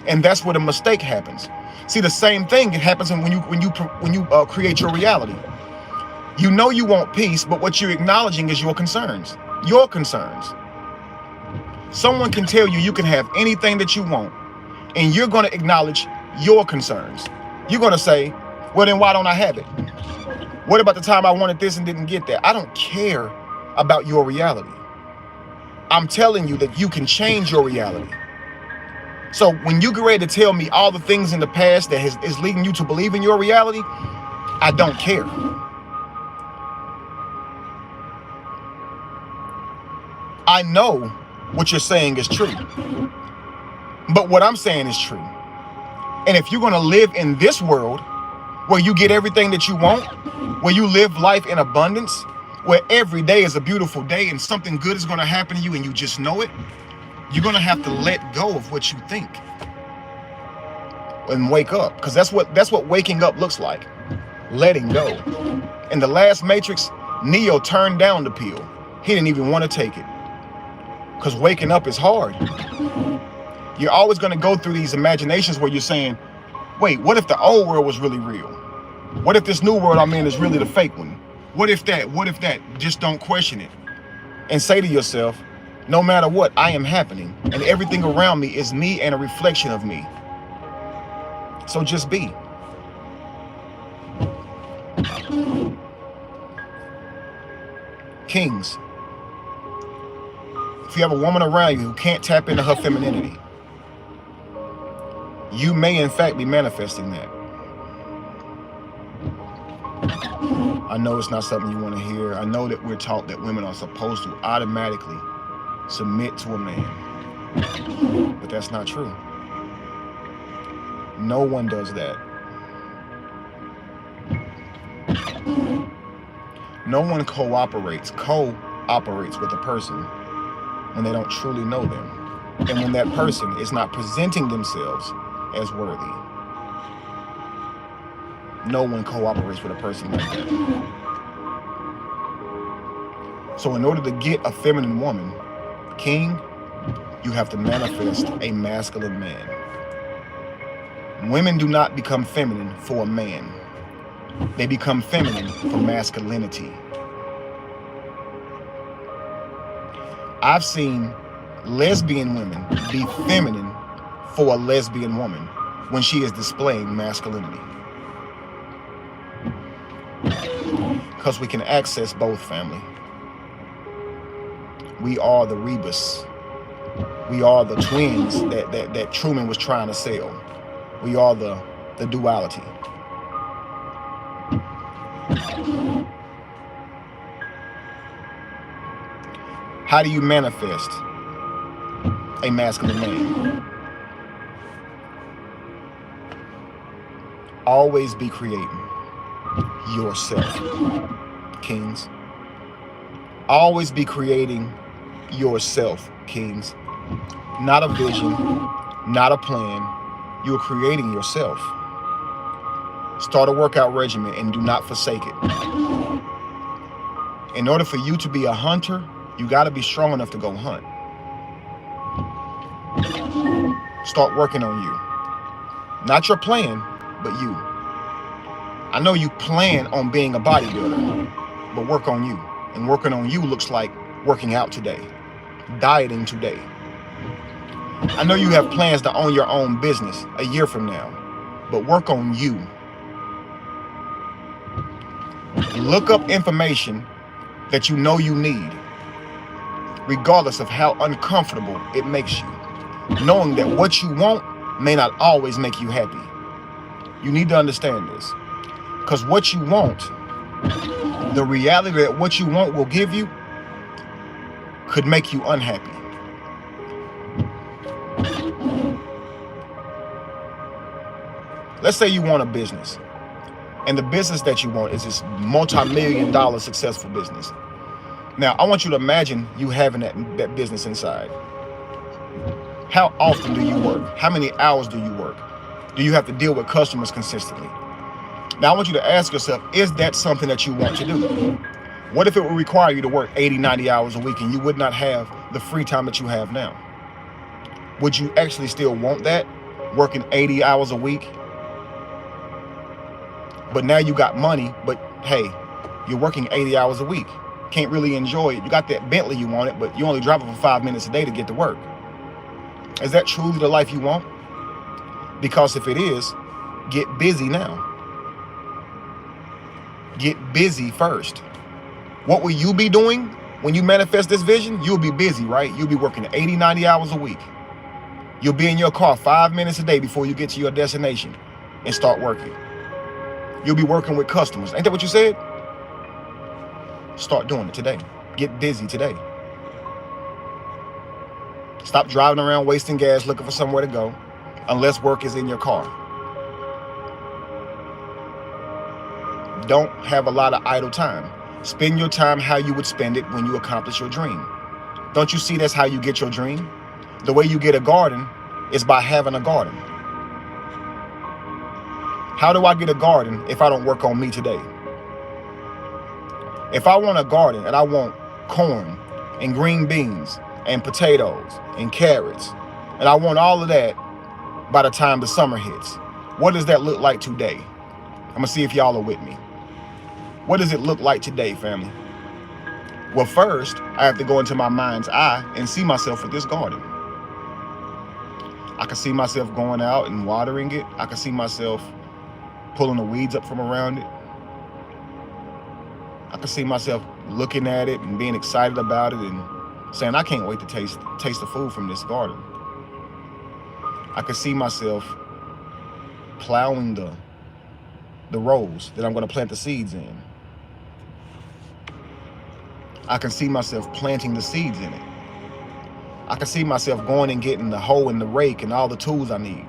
S1: And that's where the mistake happens. See, the same thing happens when you create your reality. You know you want peace, but what you're acknowledging is your concerns. Your concerns. Someone can tell you you can have anything that you want, and you're going to acknowledge your concerns. You're going to say, well, then why don't I have it? What about the time I wanted this and didn't get that? I don't care about your reality. I'm telling you that you can change your reality. So when you get ready to tell me all the things in the past that is leading you to believe in your reality, I don't care. I know what you're saying is true, but what I'm saying is true. And if you're going to live in this world where you get everything that you want, where you live life in abundance, where every day is a beautiful day and something good is going to happen to you and you just know it, you're going to have to let go of what you think and wake up, because that's what waking up looks like. Letting go. In the last Matrix, Neo turned down the pill. He didn't even want to take it because waking up is hard. You're always going to go through these imaginations where you're saying, wait, what if the old world was really real? What if this new world I'm in is really the fake one? What if that? What if that? Just don't question it. And say to yourself, no matter what, I am happening. And everything around me is me and a reflection of me. So just be. Kings, if you have a woman around you who can't tap into her femininity, you may in fact be manifesting that. I know it's not something you want to hear. I know that we're taught that women are supposed to automatically submit to a man, but that's not true. No one does that. No one cooperates with a person when they don't truly know them, and when that person is not presenting themselves as worthy. No one cooperates with a person like that. So in order to get a feminine woman, King, you have to manifest a masculine man. Women do not become feminine for a man. They become feminine for masculinity. I've seen lesbian women be feminine for a lesbian woman when she is displaying masculinity. Because we can access both, family. We are the rebus. We are the twins that Truman was trying to sell. We are the duality. How do you manifest a masculine man? Always be creating yourself, kings. Always be creating yourself, kings. Not a vision, not a plan. You are creating yourself. Start a workout regimen and do not forsake it. In order for you to be a hunter, you got to be strong enough to go hunt. Start working on you. Not your plan, but you. I know you plan on being a bodybuilder, but work on you. And working on you looks like working out today, dieting today. I know you have plans to own your own business a year from now, but work on you. Look up information that you know you need, regardless of how uncomfortable it makes you, knowing that what you want may not always make you happy. You need to understand this, because what you want, the reality that what you want will give you, could make you unhappy. Let's say you want a business, and the business that you want is this multi-million-dollar successful business. Now, I want you to imagine you having that business inside. How often do you work? How many hours do you work? Do you have to deal with customers consistently? Now, I want you to ask yourself, is that something that you want to do? What if it would require you to work 80, 90 hours a week and you would not have the free time that you have now? Would you actually still want that, working 80 hours a week? But now you got money, but hey, you're working 80 hours a week. Can't really enjoy it. You got that Bentley you wanted, but you only drive it for 5 minutes a day to get to work. Is that truly the life you want? Because if it is, get busy now. Get busy first. What will you be doing when you manifest this vision? You'll be busy, right? You'll be working 80, 90 hours a week. You'll be in your car 5 minutes a day before you get to your destination and start working. You'll be working with customers. Ain't that what you said? Start doing it today. Get busy today. Stop driving around wasting gas looking for somewhere to go, unless work is in your car. Don't have a lot of idle time. Spend your time how you would spend it when you accomplish your dream. Don't you see that's how you get your dream? The way you get a garden is by having a garden. How do I get a garden if I don't work on me today? If I want a garden and I want corn and green beans and potatoes and carrots, and I want all of that by the time the summer hits, what does that look like today? I'm gonna see if y'all are with me. What does it look like today, family? Well, first, I have to go into my mind's eye and see myself with this garden. I can see myself going out and watering it. I can see myself pulling the weeds up from around it. I can see myself looking at it and being excited about it and saying, I can't wait to taste the food from this garden. I can see myself plowing the rows that I'm going to plant the seeds in. I can see myself planting the seeds in it. I can see myself going and getting the hoe and the rake and all the tools I need.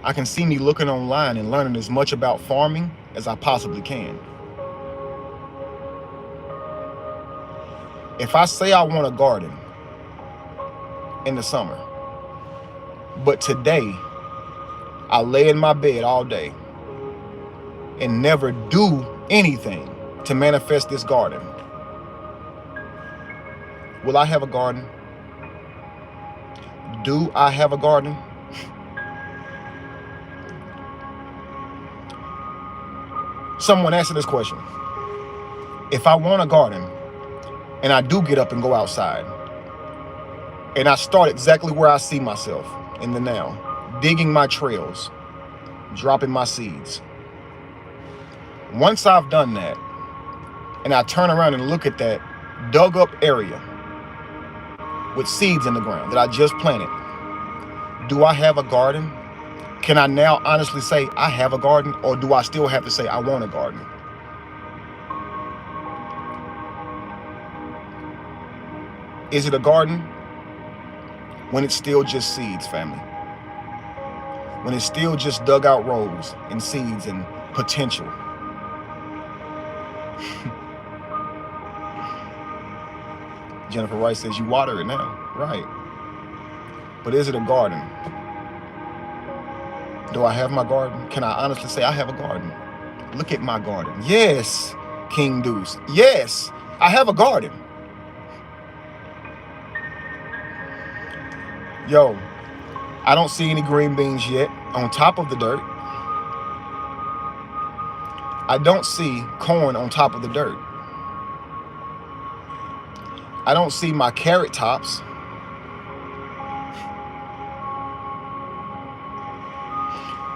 S1: I can see me looking online and learning as much about farming as I possibly can. If I say I want a garden in the summer, but today I lay in my bed all day and never do anything to manifest this garden, will I have a garden? Do I have a garden? Someone answer this question. If I want a garden, And I do get up and go outside. And I start exactly where I see myself in the now, digging my trails, dropping my seeds. Once I've done that, and I turn around and look at that dug up area with seeds in the ground that I just planted, do I have a garden? Can I now honestly say I have a garden, or do I still have to say I want a garden? Is it a garden when it's still just seeds, family? When it's still just dug out rows and seeds and potential? Jennifer Rice says you water it now. Right. But is it a garden? Do I have my garden? Can I honestly say I have a garden? Look at my garden. Yes, King Deuce. Yes, I have a garden. Yo, I don't see any green beans yet on top of the dirt. I don't see corn on top of the dirt. I don't see my carrot tops.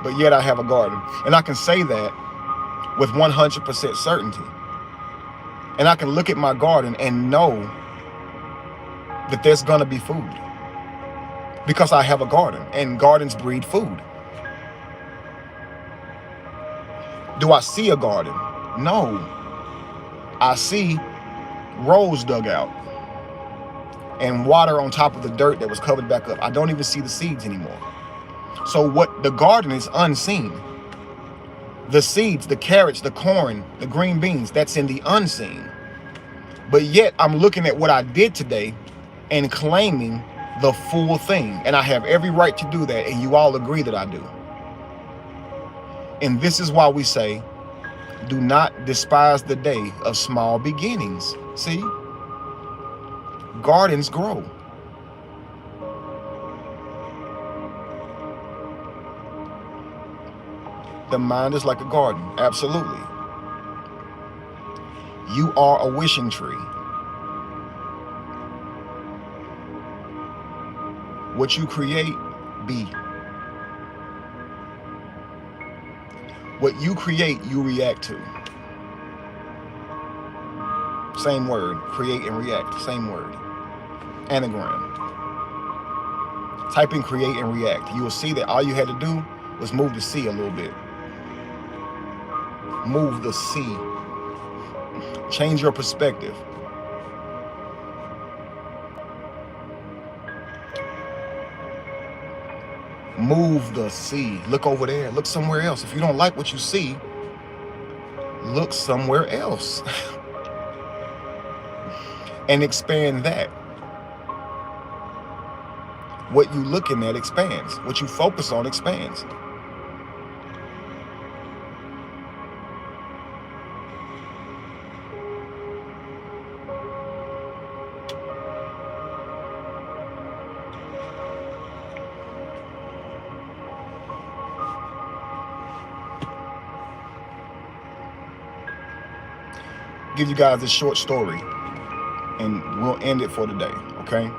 S1: But yet I have a garden. And I can say that with 100% certainty. And I can look at my garden and know that there's gonna be food. Because I have a garden, and gardens breed food. Do I see a garden? No. I see rows dug out and water on top of the dirt that was covered back up. I don't even see the seeds anymore. So what the garden is unseen. The seeds, the carrots, the corn, the green beans, that's in the unseen. But yet I'm looking at what I did today and claiming the full thing. And I have every right to do that, and you all agree that I do. And this is why we say, do not despise the day of small beginnings. See? Gardens grow. The mind is like a garden. Absolutely. You are a wishing tree. What you create, be. What you create, you react to. Same word. Create and react. Same word. Anagram. Type in create and react. You will see that all you had to do was move the C a little bit. Move the C. Change your perspective. Move the C. Look over there. Look somewhere else. If you don't like what you see, look somewhere else. And expand that. What you looking at expands. What you focus on expands. Give you guys this short story and we'll end it for today, okay?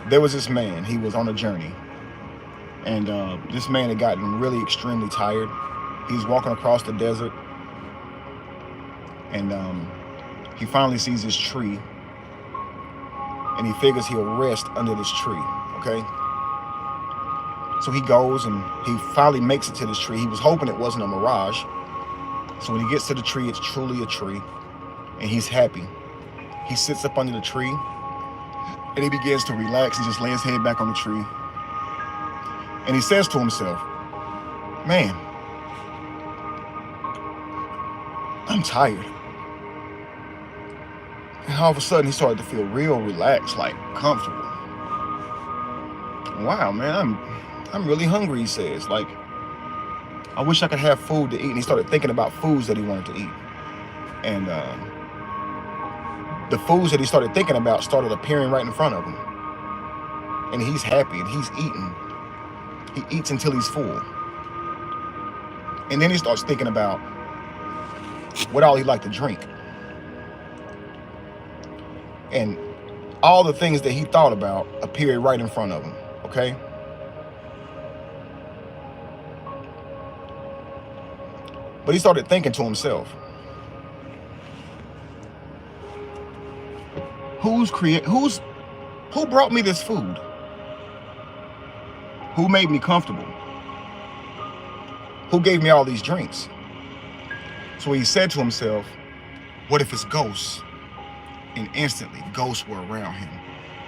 S1: There was this man, he was on a journey, and this man had gotten really extremely tired. He's walking across the desert, and he finally sees this tree, and he figures he'll rest under this tree, okay? So he goes and he finally makes it to this tree. He was hoping it wasn't a mirage. So when he gets to the tree, it's truly a tree, and he's happy. He sits up under the tree, and he begins to relax and just lay his head back on the tree. And he says to himself, man, I'm tired. And all of a sudden, he started to feel real relaxed, like comfortable. Wow, man, I'm really hungry, he says. Like, I wish I could have food to eat. And he started thinking about foods that he wanted to eat. And the foods that he started thinking about started appearing right in front of him. And he's happy and he's eating. He eats until he's full. And then he starts thinking about what all he liked to drink. And all the things that he thought about appeared right in front of him, okay? But he started thinking to himself, who brought me this food? Who made me comfortable? Who gave me all these drinks? So he said to himself, what if it's ghosts? And instantly, ghosts were around him.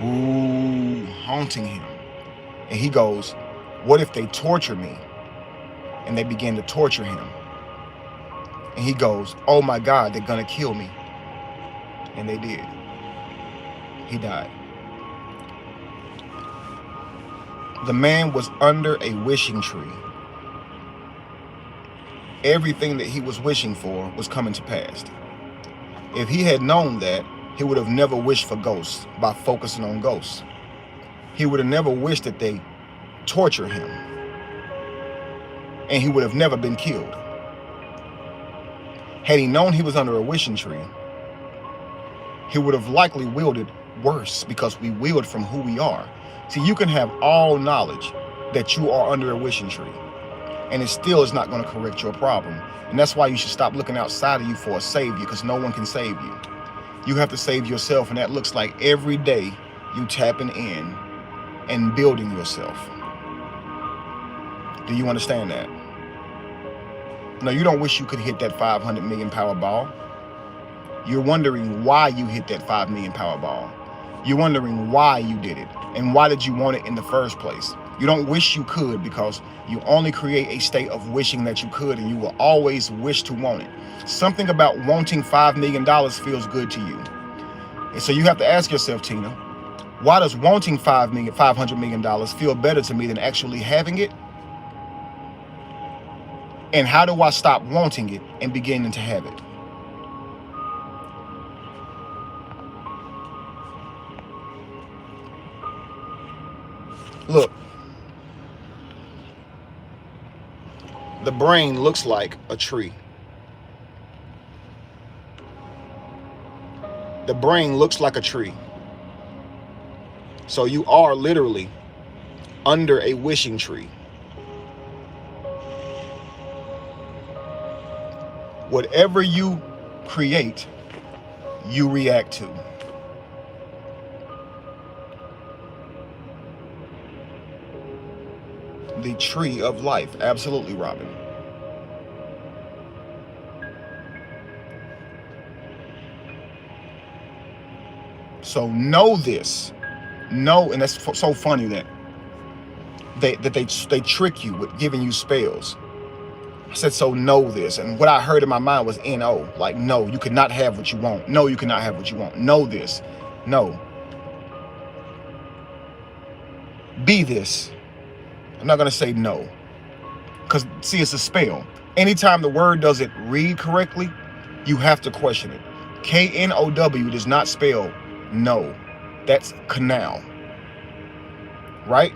S1: Ooh, haunting him. And he goes, what if they torture me? And they began to torture him. And he goes, oh my God, they're gonna kill me. And they did. He died. The man was under a wishing tree. Everything that he was wishing for was coming to pass. If he had known that, he would have never wished for ghosts by focusing on ghosts. He would have never wished that they torture him. And he would have never been killed. Had he known he was under a wishing tree, he would have likely wielded worse, because we wield from who we are. See, you can have all knowledge that you are under a wishing tree, and it still is not going to correct your problem. And that's why you should stop looking outside of you for a savior, because no one can save you. You have to save yourself, and that looks like every day you tapping in and building yourself. Do you understand that? No, you don't wish you could hit that 500 million Powerball. You're wondering why you hit that 5 million Powerball. You're wondering why you did it, and why did you want it in the first place. You don't wish you could, because you only create a state of wishing that you could, and you will always wish to want it. Something about wanting $5 million feels good to you. And so you have to ask yourself, Tina, why does wanting $500 million feel better to me than actually having it? And how do I stop wanting it and beginning to have it? Look, the brain looks like a tree. The brain looks like a tree. So you are literally under a wishing tree. Whatever you create, you react to. The tree of life. Absolutely, Robin. So know this. Know, and that's so funny that they trick you with giving you spells. I said, so know this. And what I heard in my mind was N-O. Like, no, you cannot have what you want. No, you cannot have what you want. Know this. No. Be this. I'm not going to say no. Because, see, it's a spell. Anytime the word doesn't read correctly, you have to question it. K-N-O-W does not spell no. That's canal. Right?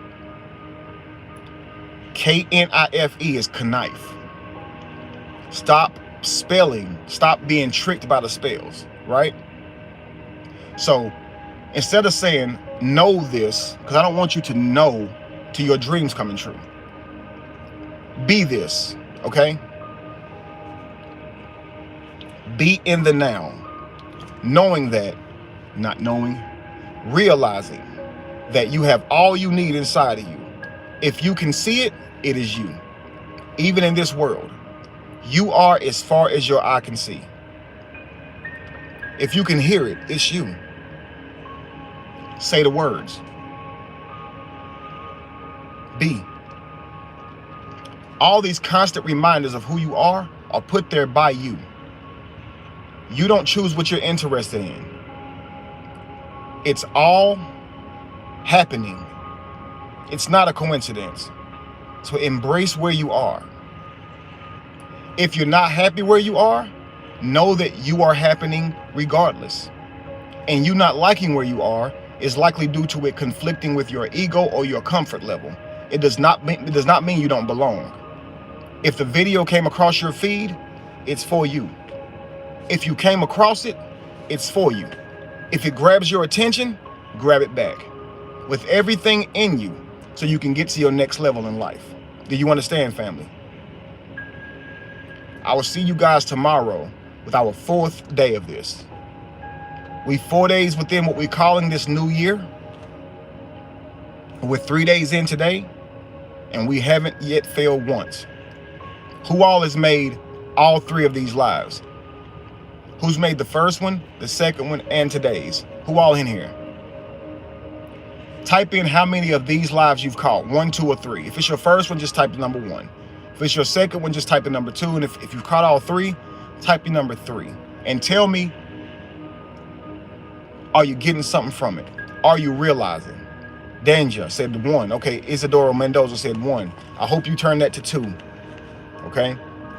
S1: K-N-I-F-E is knife. Stop spelling. Stop being tricked by the spells. Right? So, instead of saying, know this, because I don't want you to know to your dreams coming true. Be this, okay? Be in the now. Knowing that, not knowing, realizing that you have all you need inside of you. If you can see it, it is you. Even in this world, you are as far as your eye can see. If you can hear it, it's you. Say the words. Be. All these constant reminders of who you are put there by you. You don't choose what you're interested in. It's all happening. It's not a coincidence. So embrace where you are. If you're not happy where you are, know that you are happening regardless. And you not liking where you are is likely due to it conflicting with your ego or your comfort level. It does not mean you don't belong. If the video came across your feed, it's for you. If you came across it, it's for you. If it grabs your attention, grab it back with everything in you so you can get to your next level in life. Do you understand, family? I will see you guys tomorrow with our 4th day of this. We 4 days within what we're calling this new year. We're 3 days in today, and we haven't yet failed once. Who all has made all 3 of these lives? Who's made the first one, the second one, and today's? Who all in here? Type in how many of these lives you've caught. 1, 2, or 3. If it's your first one, just type the number 1. If it's your second one, just type the number 2. And if you've caught all 3, type the number 3. And tell me, are you getting something from it? Are you realizing? Danger said 1. Okay, Isidoro Mendoza said 1. I hope you turn that to 2. Okay.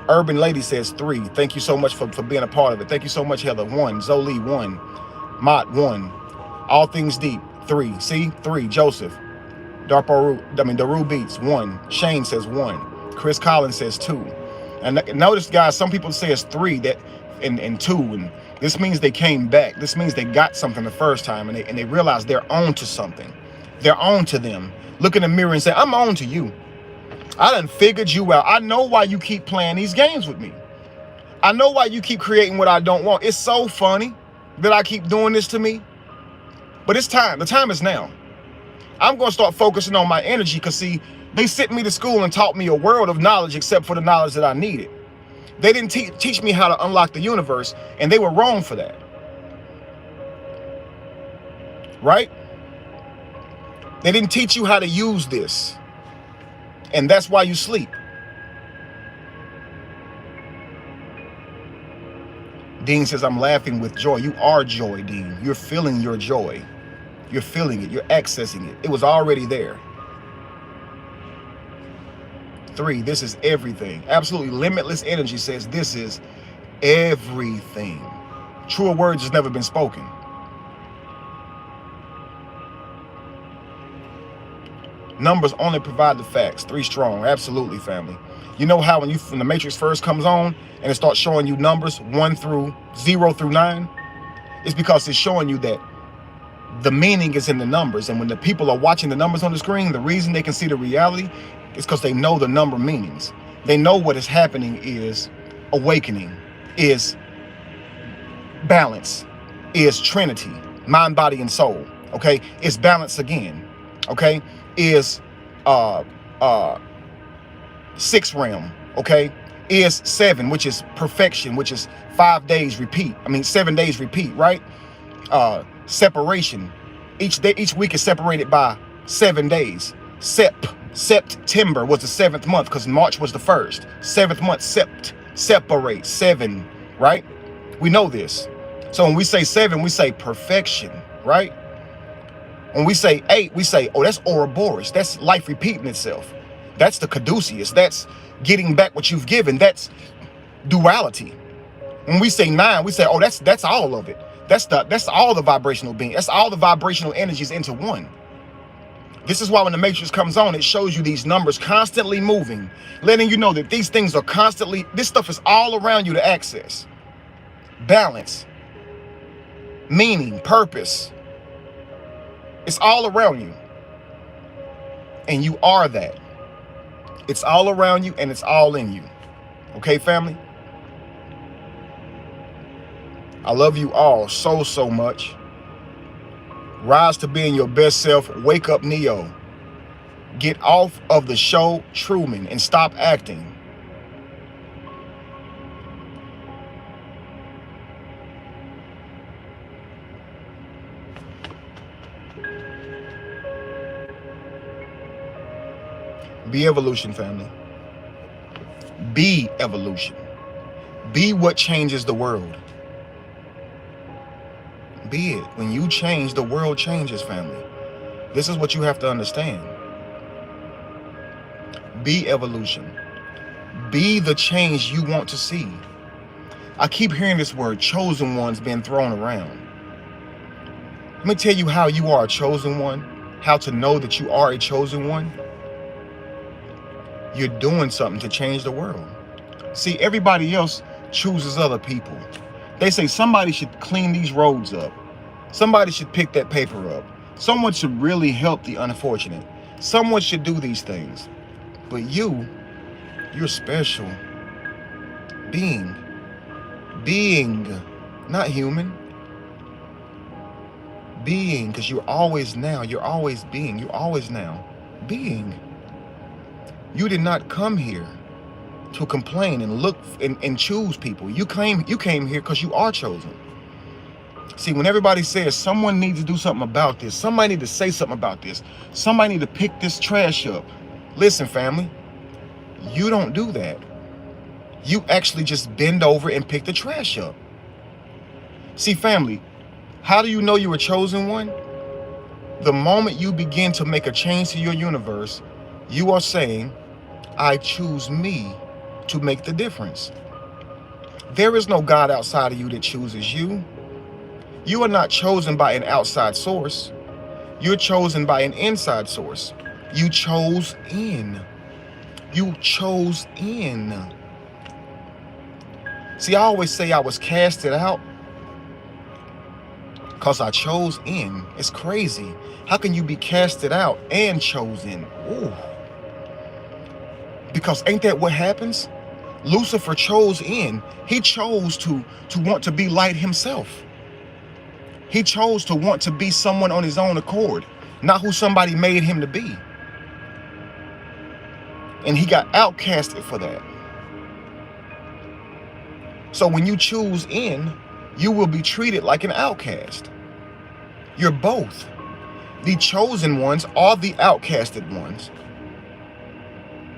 S1: Urban Lady says 3. Thank you so much for being a part of it. Thank you so much, Heather. 1. Zoli, 1. Mott, 1. All Things Deep, 3. See? 3. Joseph. Daru Beats, 1. Shane says 1. Chris Collins says 2. And notice, guys, some people say it's 3 that and 2. And this means they came back. This means they got something the first time, and they realized they're on to something. They're on to them. Look in the mirror and say, I'm on to you. I done figured you out. I know why you keep playing these games with me. I know why you keep creating what I don't want. It's so funny that I keep doing this to me. But it's time. The time is now. I'm going to start focusing on my energy because, see, they sent me to school and taught me a world of knowledge except for the knowledge that I needed. They didn't teach me how to unlock the universe, and they were wrong for that. Right? They didn't teach you how to use this. And that's why you sleep. Dean says, I'm laughing with joy. You are joy, Dean. You're feeling your joy. You're feeling it. You're accessing it. It was already there. 3, this is everything. Absolutely limitless energy says this is everything. Truer words has never been spoken. Numbers only provide the facts. 3 strong. Absolutely, family. You know how when the Matrix first comes on and it starts showing you numbers 0 through 9? It's because it's showing you that the meaning is in the numbers. And when the people are watching the numbers on the screen, the reason they can see the reality is because they know the number meanings. They know what is happening is awakening, is balance, is Trinity, mind, body, and soul. Okay? It's balance again. Okay? Is 6 realm, okay? Is 7, which is perfection, which is 5 days repeat. 7 days repeat, right? Separation. Each week is separated by 7 days. September was the 7th month because March was the 1st. 7th month, separate, 7, right? We know this. So when we say 7, we say perfection, right? When we say 8, we say, oh, that's Ouroboros. That's life repeating itself. That's the caduceus. That's getting back what you've given. That's duality. When we say 9, we say, oh, that's all of it. That's all the vibrational being. That's all the vibrational energies into one. This is why when the Matrix comes on, it shows you these numbers constantly moving, letting you know that these things are constantly, this stuff is all around you to access. Balance, meaning, purpose. It's all around you. And you are that. It's all around you and it's all in you. Okay, family? I love you all so, so much. Rise to being your best self. Wake up, Neo. Get off of the show Truman and stop acting. Be evolution, family. Be evolution. Be what changes the world. Be it. When you change, the world changes, family. This is what you have to understand. Be evolution. Be the change you want to see. I keep hearing this word, chosen ones, being thrown around. Let me tell you how you are a chosen one, how to know that you are a chosen one. You're doing something to change the world. See, everybody else chooses other people. They say somebody should clean these roads up. Somebody should pick that paper up. Someone should really help the unfortunate. Someone should do these things. But you're special. Being, not human. Being, because you're always now, you're always being, you're always now. Being. You did not come here to complain and look and choose people. You came here because you are chosen. See, when everybody says someone needs to do something about this, somebody need to say something about this, somebody need to pick this trash up. Listen, family, you don't do that. You actually just bend over and pick the trash up. See, family, how do you know you're a chosen one? The moment you begin to make a change to your universe, you are saying, I choose me to make the difference. There is no God outside of you that chooses you. You are not chosen by an outside source. You're chosen by an inside source. You chose in. You chose in. See, I always say I was casted out because I chose in. It's crazy. How can you be casted out and chosen? Ooh. Because ain't that what happens? Lucifer chose in. He chose to want to be light himself. He chose to want to be someone on his own accord, not who somebody made him to be. And he got outcasted for that. So when you choose in, you will be treated like an outcast. You're both. The chosen ones are the outcasted ones.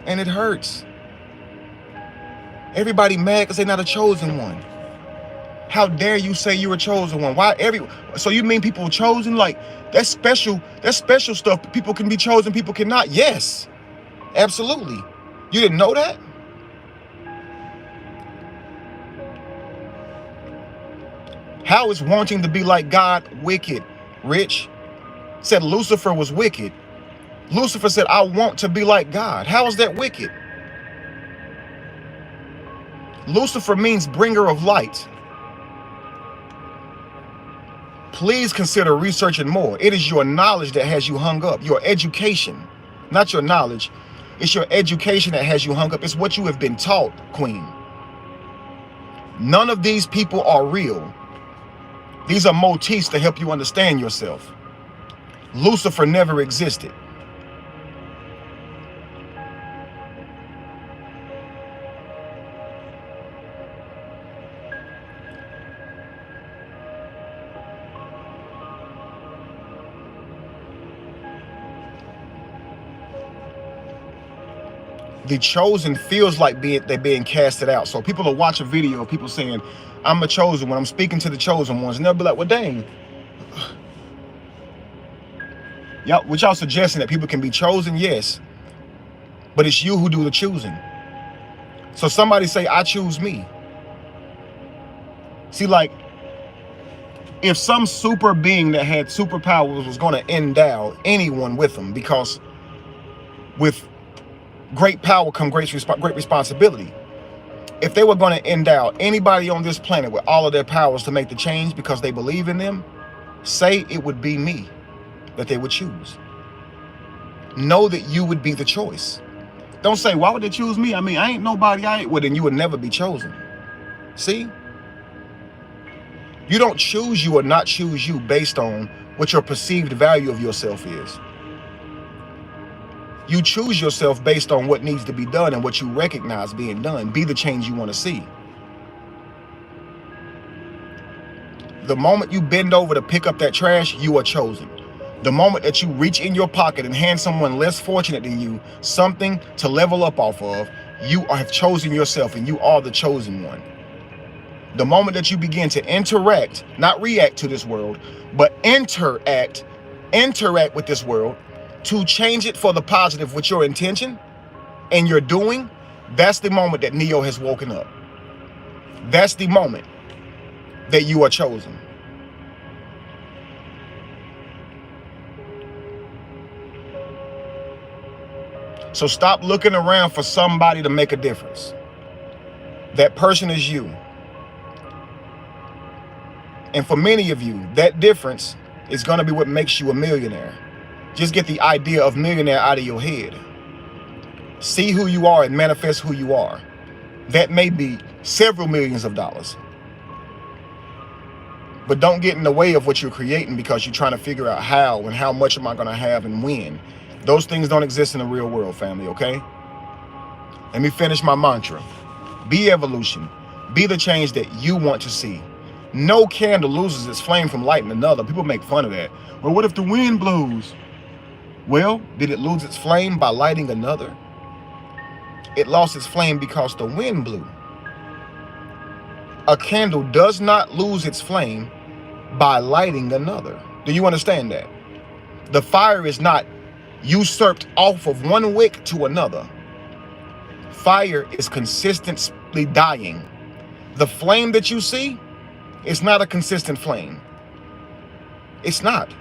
S1: And it hurts. Everybody mad because they're not a chosen one. How dare you say you're a chosen one? So you mean people are chosen? Like, that's special stuff. People can be chosen, people cannot. Yes, absolutely. You didn't know that? How is wanting to be like God wicked? Rich said Lucifer was wicked. Lucifer said, I want to be like God. How is that wicked? Lucifer means bringer of light. Please consider researching more. It is your knowledge that has you hung up. Your education, not your knowledge. It's your education that has you hung up. It's what you have been taught, Queen. None of these people are real. These are motifs to help you understand yourself. Lucifer never existed. The chosen feels like they're being casted out. So people will watch a video of people saying, I'm a chosen one, I'm speaking to the chosen ones, and they'll be like, well, dang. What y'all suggesting that people can be chosen? Yes. But it's you who do the choosing. So somebody say, I choose me. See, like, if some super being that had superpowers was going to endow anyone with them, because with great power come great responsibility. If they were going to endow anybody on this planet with all of their powers to make the change because they believe in them, say it would be me that they would choose. Know that you would be the choice. Don't say, why would they choose me? I mean, I ain't nobody. Well, then you would never be chosen. See? You don't choose you or not choose you based on what your perceived value of yourself is. You choose yourself based on what needs to be done and what you recognize being done. Be the change you want to see. The moment you bend over to pick up that trash, you are chosen. The moment that you reach in your pocket and hand someone less fortunate than you something to level up off of, you have chosen yourself and you are the chosen one. The moment that you begin to interact, not react to this world, but interact with this world, to change it for the positive with your intention and your doing, that's the moment that Neo has woken up. That's the moment that you are chosen. So stop looking around for somebody to make a difference. That person is you. And for many of you, that difference is going to be what makes you a millionaire. Just get the idea of millionaire out of your head. See who you are and manifest who you are. That may be several millions of dollars. But don't get in the way of what you're creating because you're trying to figure out how and how much am I going to have and when. Those things don't exist in the real world, family, okay? Let me finish my mantra. Be evolution. Be the change that you want to see. No candle loses its flame from lighting another. People make fun of that. Well, what if the wind blows? Well, did it lose its flame by lighting another? It lost its flame because the wind blew. A candle does not lose its flame by lighting another. Do you understand that? The fire is not usurped off of one wick to another. Fire is consistently dying. The flame that you see is not a consistent flame. It's not.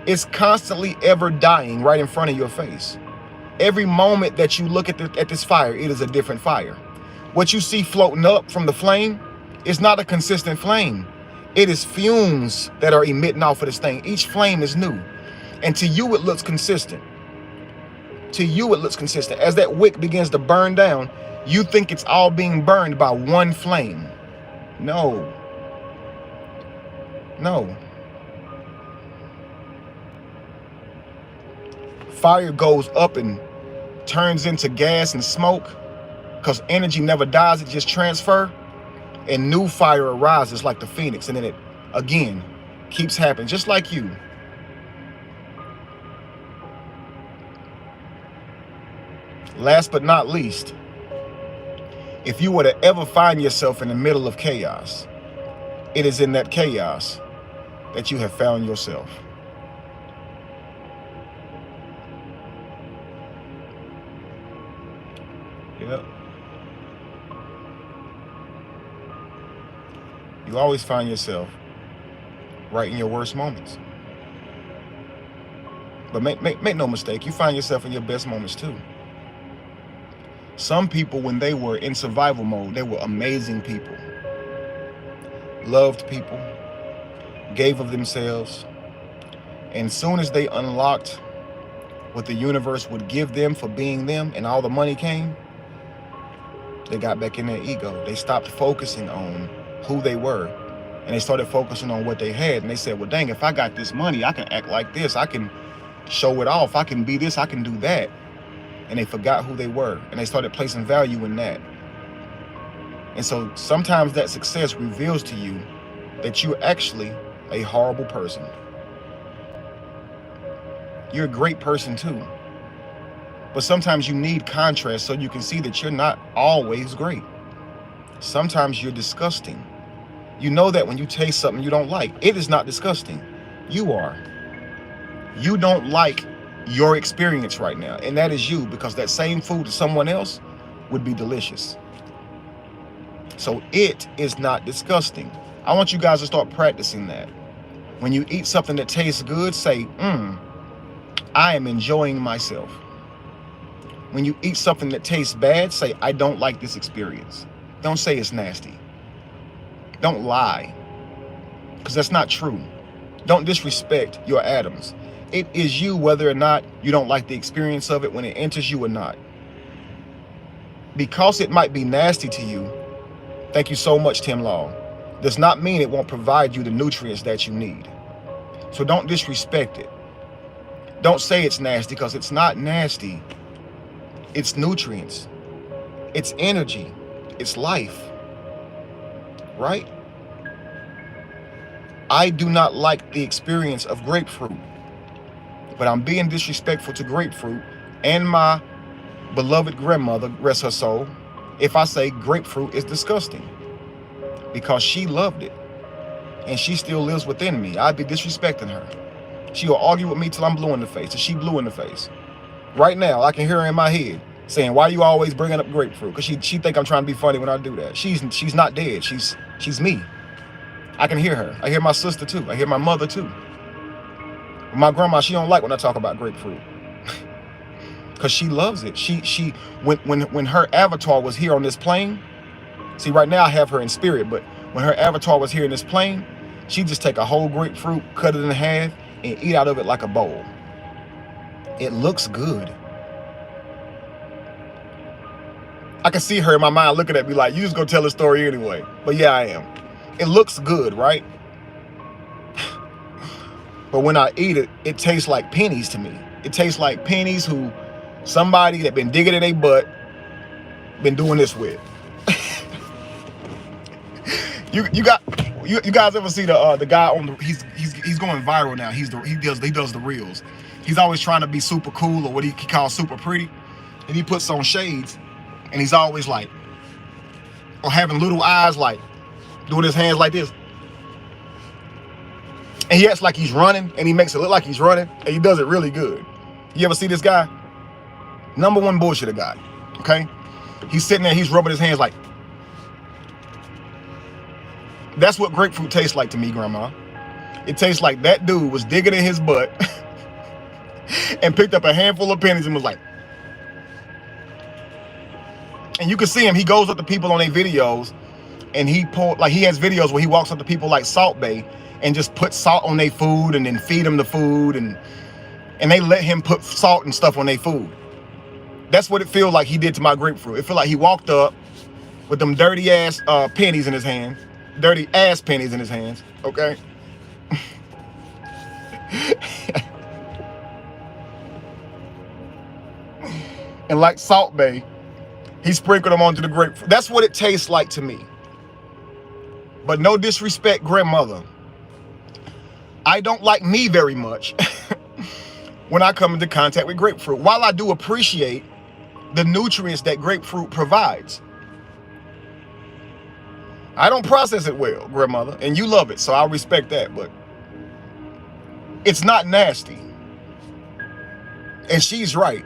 S1: It's constantly ever dying right in front of your face. Every moment that you look at this fire, it is a different fire. What you see floating up from the flame is not a consistent flame. It is fumes that are emitting off of this thing. Each flame is new. And to you, it looks consistent. To you, it looks consistent. As that wick begins to burn down, you think it's all being burned by one flame. No. No. Fire goes up and turns into gas and smoke because energy never dies, it just transfers. And new fire arises like the phoenix, and then it again keeps happening, just like you. Last but not least, if you were to ever find yourself in the middle of chaos, it is in that chaos that you have found yourself. Yep. You always find yourself right in your worst moments. But make no mistake, you find yourself in your best moments too. Some people, when they were in survival mode, they were amazing people. Loved people, gave of themselves. And as soon as they unlocked what the universe would give them for being them and all the money came, they got back in their ego. They stopped focusing on who they were, and they started focusing on what they had. And they said, well, dang, if I got this money, I can act like this, I can show it off, I can be this, I can do that. And they forgot who they were, and they started placing value in that. And so sometimes that success reveals to you that you're actually a horrible person. You're a great person too, but sometimes you need contrast so you can see that you're not always great. Sometimes you're disgusting. You know that when you taste something you don't like, it is not disgusting. You are. You don't like your experience right now, and that is you, because that same food to someone else would be delicious. So it is not disgusting. I want you guys to start practicing that. When you eat something that tastes good, say, I am enjoying myself. When you eat something that tastes bad, say, I don't like this experience. Don't say it's nasty. Don't lie, because that's not true. Don't disrespect your atoms. It is you whether or not you don't like the experience of it when it enters you or not. Because it might be nasty to you, thank you so much, Tim Law, does not mean it won't provide you the nutrients that you need. So don't disrespect it. Don't say it's nasty, because it's not nasty. It's nutrients. It's energy. It's life. Right? I do not like the experience of grapefruit, but I'm being disrespectful to grapefruit and my beloved grandmother, rest her soul, if I say grapefruit is disgusting, because she loved it and she still lives within me. I'd be disrespecting her. She will argue with me till I'm blue in the face, till she blue in the face. Right now, I can hear her in my head saying, why you always bringing up grapefruit? Because she think I'm trying to be funny when I do that. She's not dead. She's me. I can hear her. I hear my sister too. I hear my mother too. My grandma, she don't like when I talk about grapefruit, because she loves it. When her avatar was here on this plane, see, right now I have her in spirit, but when her avatar was here in this plane, She just take a whole grapefruit, cut it in half, and eat out of it like a bowl. It looks good. I can see her in my mind looking at me like, you just gonna tell the story anyway. But yeah, I am. It looks good, right? But when I eat it, it tastes like pennies to me. It tastes like pennies who somebody that been digging in their butt been doing this with. you guys ever see the guy on the he's going viral now. He does the reels. He's always trying to be super cool, or what he calls super pretty, and he puts on shades, and he's always like, or having little eyes, like doing his hands like this, and he acts like he's running, and he makes it look like he's running, and he does it really good. You ever see this guy? Number one bullshitter guy. Okay, he's sitting there, he's rubbing his hands like. That's what grapefruit tastes like to me, Grandma. It tastes like that dude was digging in his butt and picked up a handful of pennies and was like, and you can see him, he goes up to people on their videos, and he has videos where he walks up to people like Salt Bay and just puts salt on their food and then feed them the food, and they let him put salt and stuff on their food. That's what it feels like he did to my grapefruit. It feel like he walked up with them dirty ass pennies in his hand. Dirty ass pennies in his hands, okay? And like Salt Bay, he sprinkled them onto the grapefruit. That's what it tastes like to me. But no disrespect, grandmother. I don't like me very much when I come into contact with grapefruit. While I do appreciate the nutrients that grapefruit provides, I don't process it well, grandmother, and you love it, so I respect that, but it's not nasty. And she's right.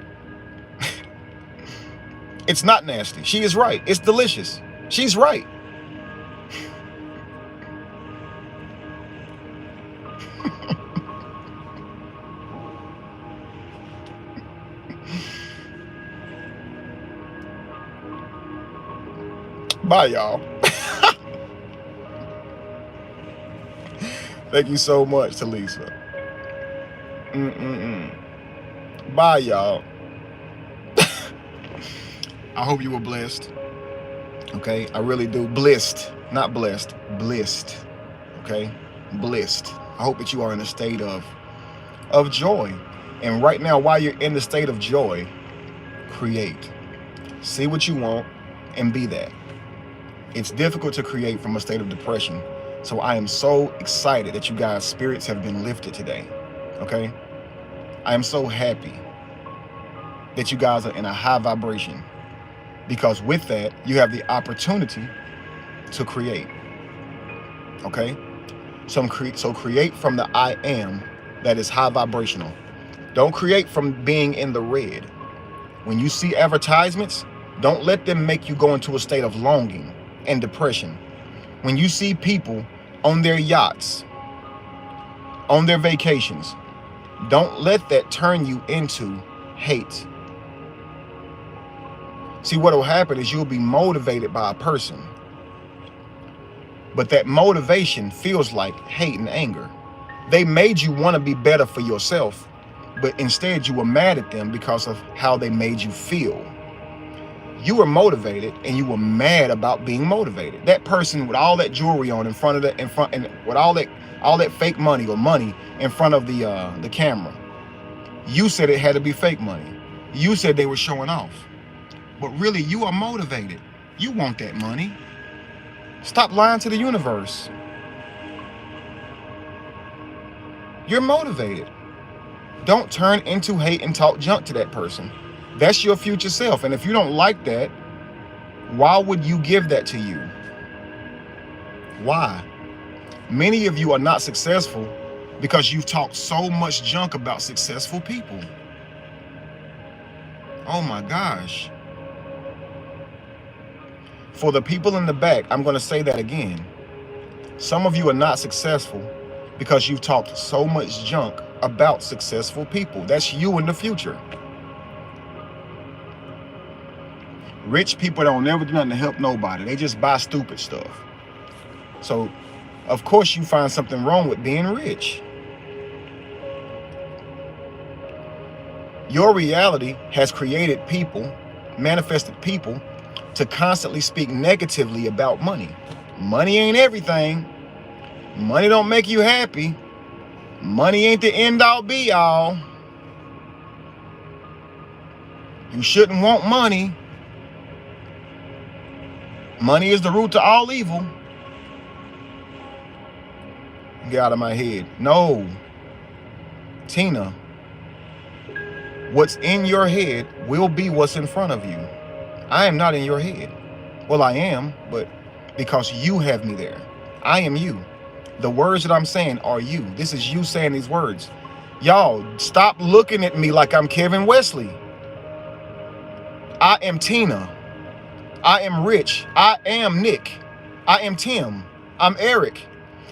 S1: It's not nasty. She is right. It's delicious. She's right. Bye, y'all. Thank you so much, Talisa. Bye, y'all. I hope you were blessed. Okay, I really do. Blissed, not blessed. Blissed. Okay, blissed. I hope that you are in a state of joy. And right now, while you're in the state of joy, create. See what you want and be that. It's difficult to create from a state of depression. So I am so excited that you guys' spirits have been lifted today. Okay? I am so happy that you guys are in a high vibration, because with that, you have the opportunity to create. Okay? So create from the I am that is high vibrational. Don't create from being in the red. When you see advertisements, don't let them make you go into a state of longing and depression. When you see people on their yachts, on their vacations, don't let that turn you into hate. See, what will happen is you'll be motivated by a person, but that motivation feels like hate and anger. They made you want to be better for yourself, but instead you were mad at them because of how they made you feel. You were motivated and you were mad about being motivated. That person with all that jewelry on and with all that fake money or money in front of the camera. You said it had to be fake money. You said they were showing off. But really, you are motivated. You want that money. Stop lying to the universe. You're motivated. Don't turn into hate and talk junk to that person. That's your future self. And if you don't like that, why would you give that to you? Why? Many of you are not successful because you've talked so much junk about successful people. Oh my gosh. For the people in the back, I'm going to say that again. Some of you are not successful because you've talked so much junk about successful people. That's you in the future. Rich people don't never do nothing to help nobody. They just buy stupid stuff. So Of course you find something wrong with being rich. Your reality has created people, manifested people, to constantly speak negatively about money. Money ain't everything. Money don't make you happy. Money ain't the end all be all. You shouldn't want money. Money is the root to all evil. Get out of my head. No. Tina, what's in your head will be what's in front of you. I am not in your head. Well, I am, but because you have me there. I am you. The words that I'm saying are you. This is you saying these words. Y'all, stop looking at me like I'm Kevin Wesley. I am Tina. I am Rich. I am Nick. I am Tim. I'm Eric.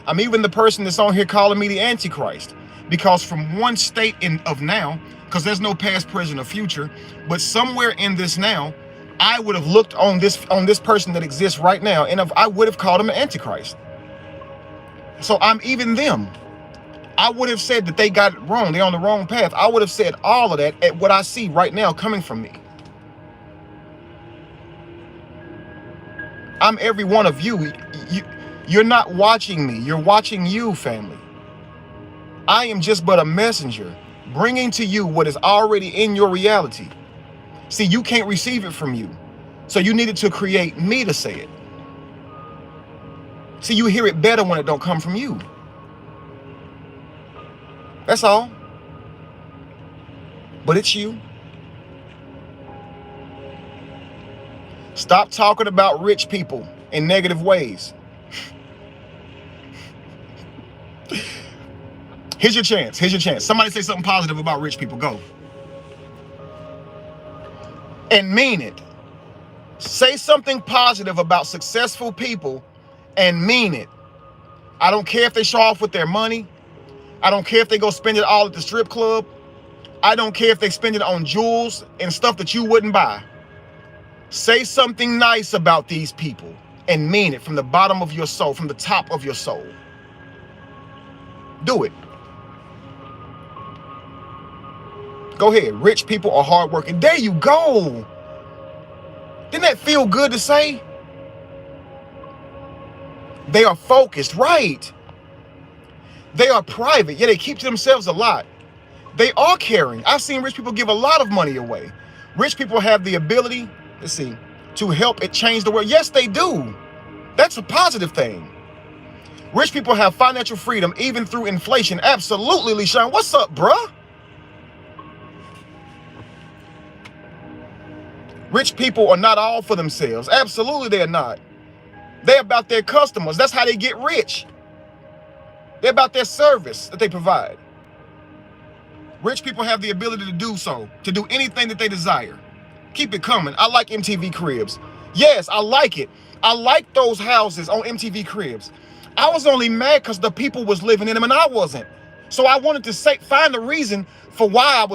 S1: I'm even the person that's on here calling me the Antichrist. Because from one state of now, because there's no past, present, or future, but somewhere in this now, I would have looked on this person that exists right now, and I would have called him an Antichrist. So I'm even them. I would have said that they got it wrong. They're on the wrong path. I would have said all of that at what I see right now coming from me. I'm every one of you. You're not watching me. You're watching you, family. I am just but a messenger, bringing to you what is already in your reality. See, you can't receive it from you. So you needed to create me to say it. See, you hear it better when it don't come from you. That's all. But it's you. Stop talking about rich people in negative ways. Here's your chance. Here's your chance. Somebody say something positive about rich people. Go. And mean it. Say something positive about successful people and mean it. I don't care if they show off with their money. I don't care if they go spend it all at the strip club. I don't care if they spend it on jewels and stuff that you wouldn't buy. Say something nice about these people and mean it from the bottom of your soul, from the top of your soul. Do it. Go ahead. Rich people are hardworking. There you go. Didn't that feel good to say? They are focused, right? They are private. Yeah, they keep to themselves a lot. They are caring. I've seen rich people give a lot of money away. Rich people have the ability, to help it change the world. Yes, they do. That's a positive thing. Rich people have financial freedom even through inflation. Absolutely, LeSean. What's up, bruh? Rich people are not all for themselves. Absolutely, they're not. They're about their customers. That's how they get rich. They're about their service that they provide. Rich people have the ability to do so, to do anything that they desire. Keep it coming. I like MTV Cribs. Yes, I like it. I like those houses on MTV Cribs. I was only mad because the people was living in them and I wasn't. So I wanted to find the reason for why I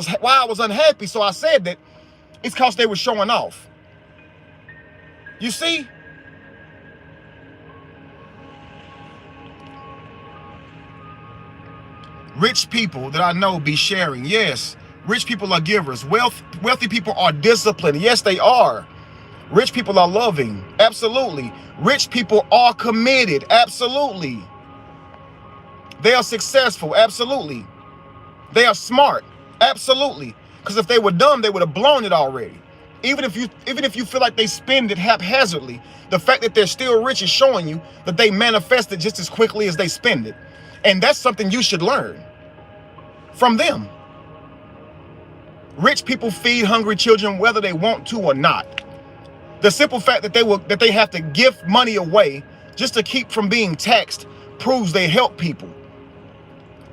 S1: was unhappy. So I said that it's because they were showing off. You see? Rich people that I know be sharing. Yes, rich people are givers. Wealthy people are disciplined. Yes, they are. Rich people are loving. Absolutely. Rich people are committed. Absolutely. They are successful. Absolutely. They are smart. Absolutely. Because if they were dumb, they would have blown it already. Even if you feel like they spend it haphazardly, the fact that they're still rich is showing you that they manifest it just as quickly as they spend it. And that's something you should learn from them. Rich people feed hungry children whether they want to or not. The simple fact that they have to give money away just to keep from being taxed proves they help people.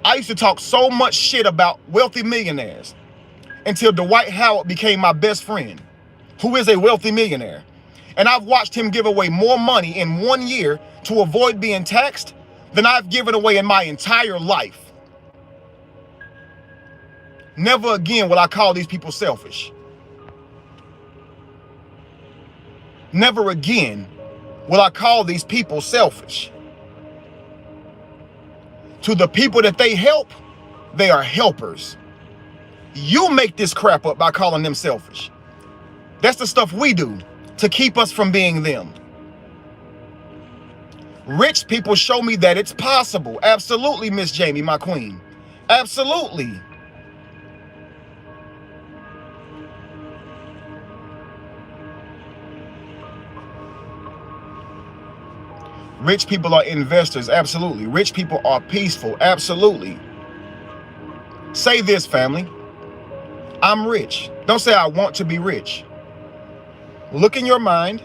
S1: I used to talk so much shit about wealthy millionaires until Dwight Howard became my best friend, who is a wealthy millionaire. And I've watched him give away more money in 1 year to avoid being taxed than I've given away in my entire life. Never again will I call these people selfish. Never again will I call these people selfish. To the people that they help, they are helpers. You make this crap up by calling them selfish. That's the stuff we do to keep us from being them. Rich people show me that it's possible. Absolutely, Miss Jamie, my queen. Absolutely. Rich people are investors. Absolutely. Rich people are peaceful. Absolutely. Say this, family. I'm rich. Don't say I want to be rich. Look in your mind.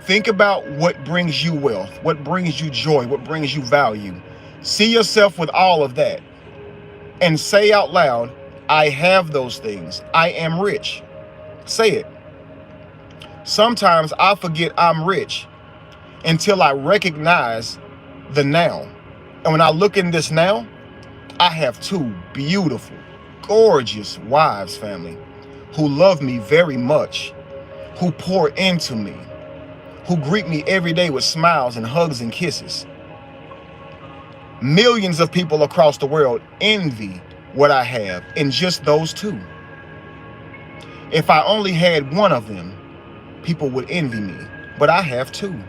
S1: Think about what brings you wealth, what brings you joy, what brings you value. See yourself with all of that and say out loud, I have those things. I am rich. Say it. Sometimes I forget I'm rich until I recognize the now. And when I look in this now, I have two beautiful, gorgeous wives, family, who love me very much, who pour into me, who greet me every day with smiles and hugs and kisses. Millions of people across the world envy what I have in just those two. If I only had one of them, people would envy me, but I have two.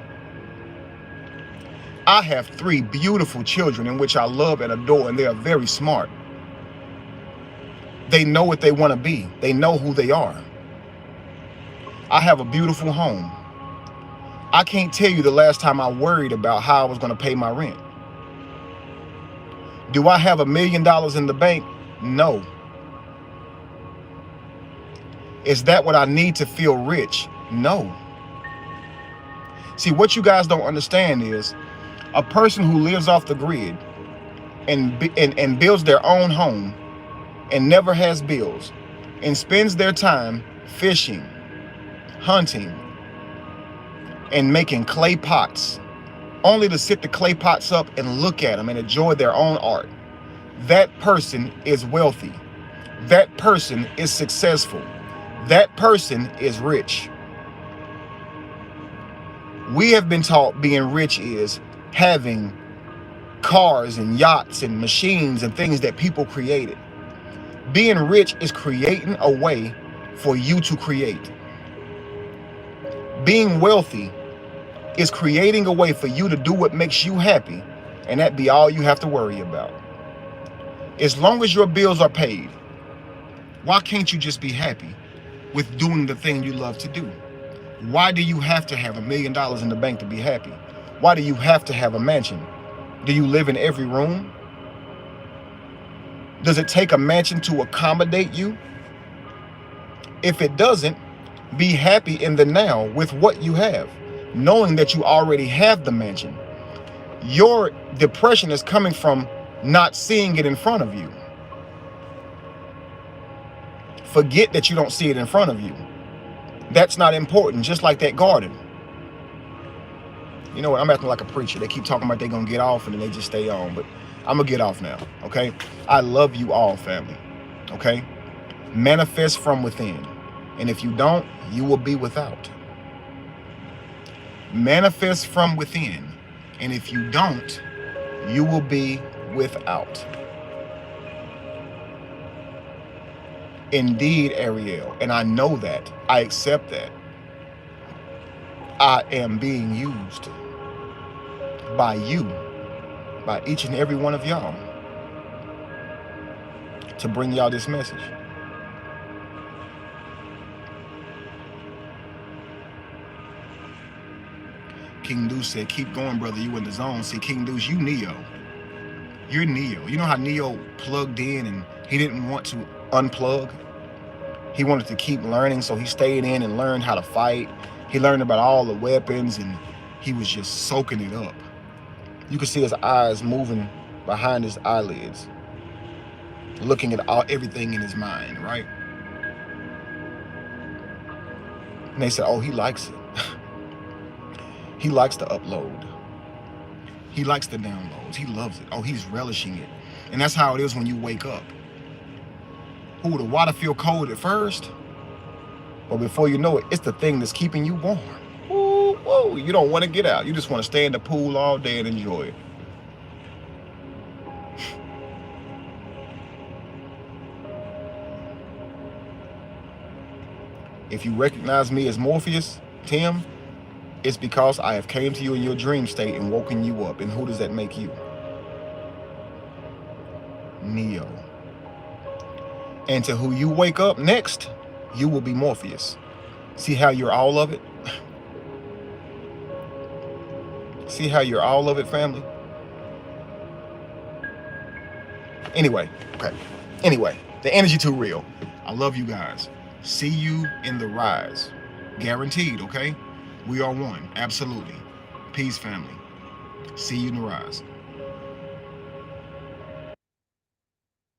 S1: I have three beautiful children in which I love and adore, and they are very smart. They know what they want to be. They know who they are. I have a beautiful home. I can't tell you the last time I worried about how I was going to pay my rent. Do I have $1 million in the bank? No. Is that what I need to feel rich? No. See, what you guys don't understand is a person who lives off the grid and builds their own home and never has bills and spends their time fishing, hunting, and making clay pots, only to sit the clay pots up and look at them and enjoy their own art. That person is wealthy. That person is successful. That person is rich. We have been taught being rich is having cars and yachts and machines and things that people created. Being rich is creating a way for you to create. Being wealthy is creating a way for you to do what makes you happy, and that be all you have to worry about. As long as your bills are paid, why can't you just be happy with doing the thing you love to do? Why do you have to have $1 million in the bank to be happy? Why do you have to have a mansion? Do you live in every room? Does it take a mansion to accommodate you? If it doesn't, be happy in the now with what you have, knowing that you already have the mansion. Your depression is coming from not seeing it in front of you. Forget that you don't see it in front of you. That's not important, just like that garden. You know what, I'm acting like a preacher. They keep talking about they're gonna get off and then they just stay on, but I'm gonna get off now, okay? I love you all, family, okay? Manifest from within. And if you don't, you will be without. Manifest from within. And if you don't, you will be without. Indeed, Ariel. And I know that. I accept that. I am being used by you, by each and every one of y'all, to bring y'all this message. King Deuce said, keep going, brother. You in the zone. See, King Deuce, you Neo. You're Neo. You know how Neo plugged in and he didn't want to unplug? He wanted to keep learning, so he stayed in and learned how to fight. He learned about all the weapons, and he was just soaking it up. You could see his eyes moving behind his eyelids, looking at everything in his mind, right? And they said, oh, he likes it. He likes to upload. He likes the downloads. He loves it. Oh, he's relishing it. And that's how it is when you wake up. Ooh, the water feel cold at first, but before you know it, it's the thing that's keeping you warm. Ooh, whoa, you don't want to get out. You just want to stay in the pool all day and enjoy it. If you recognize me as Morpheus, Tim, it's because I have came to you in your dream state and woken you up. And who does that make you? Neo. And to who you wake up next, you will be Morpheus. See how you're all of it? See how you're all of it, family? Anyway, okay. Anyway, the energy too real. I love you guys. See you in the rise. Guaranteed, okay? We are one. Absolutely. Peace, family. See you in the rise.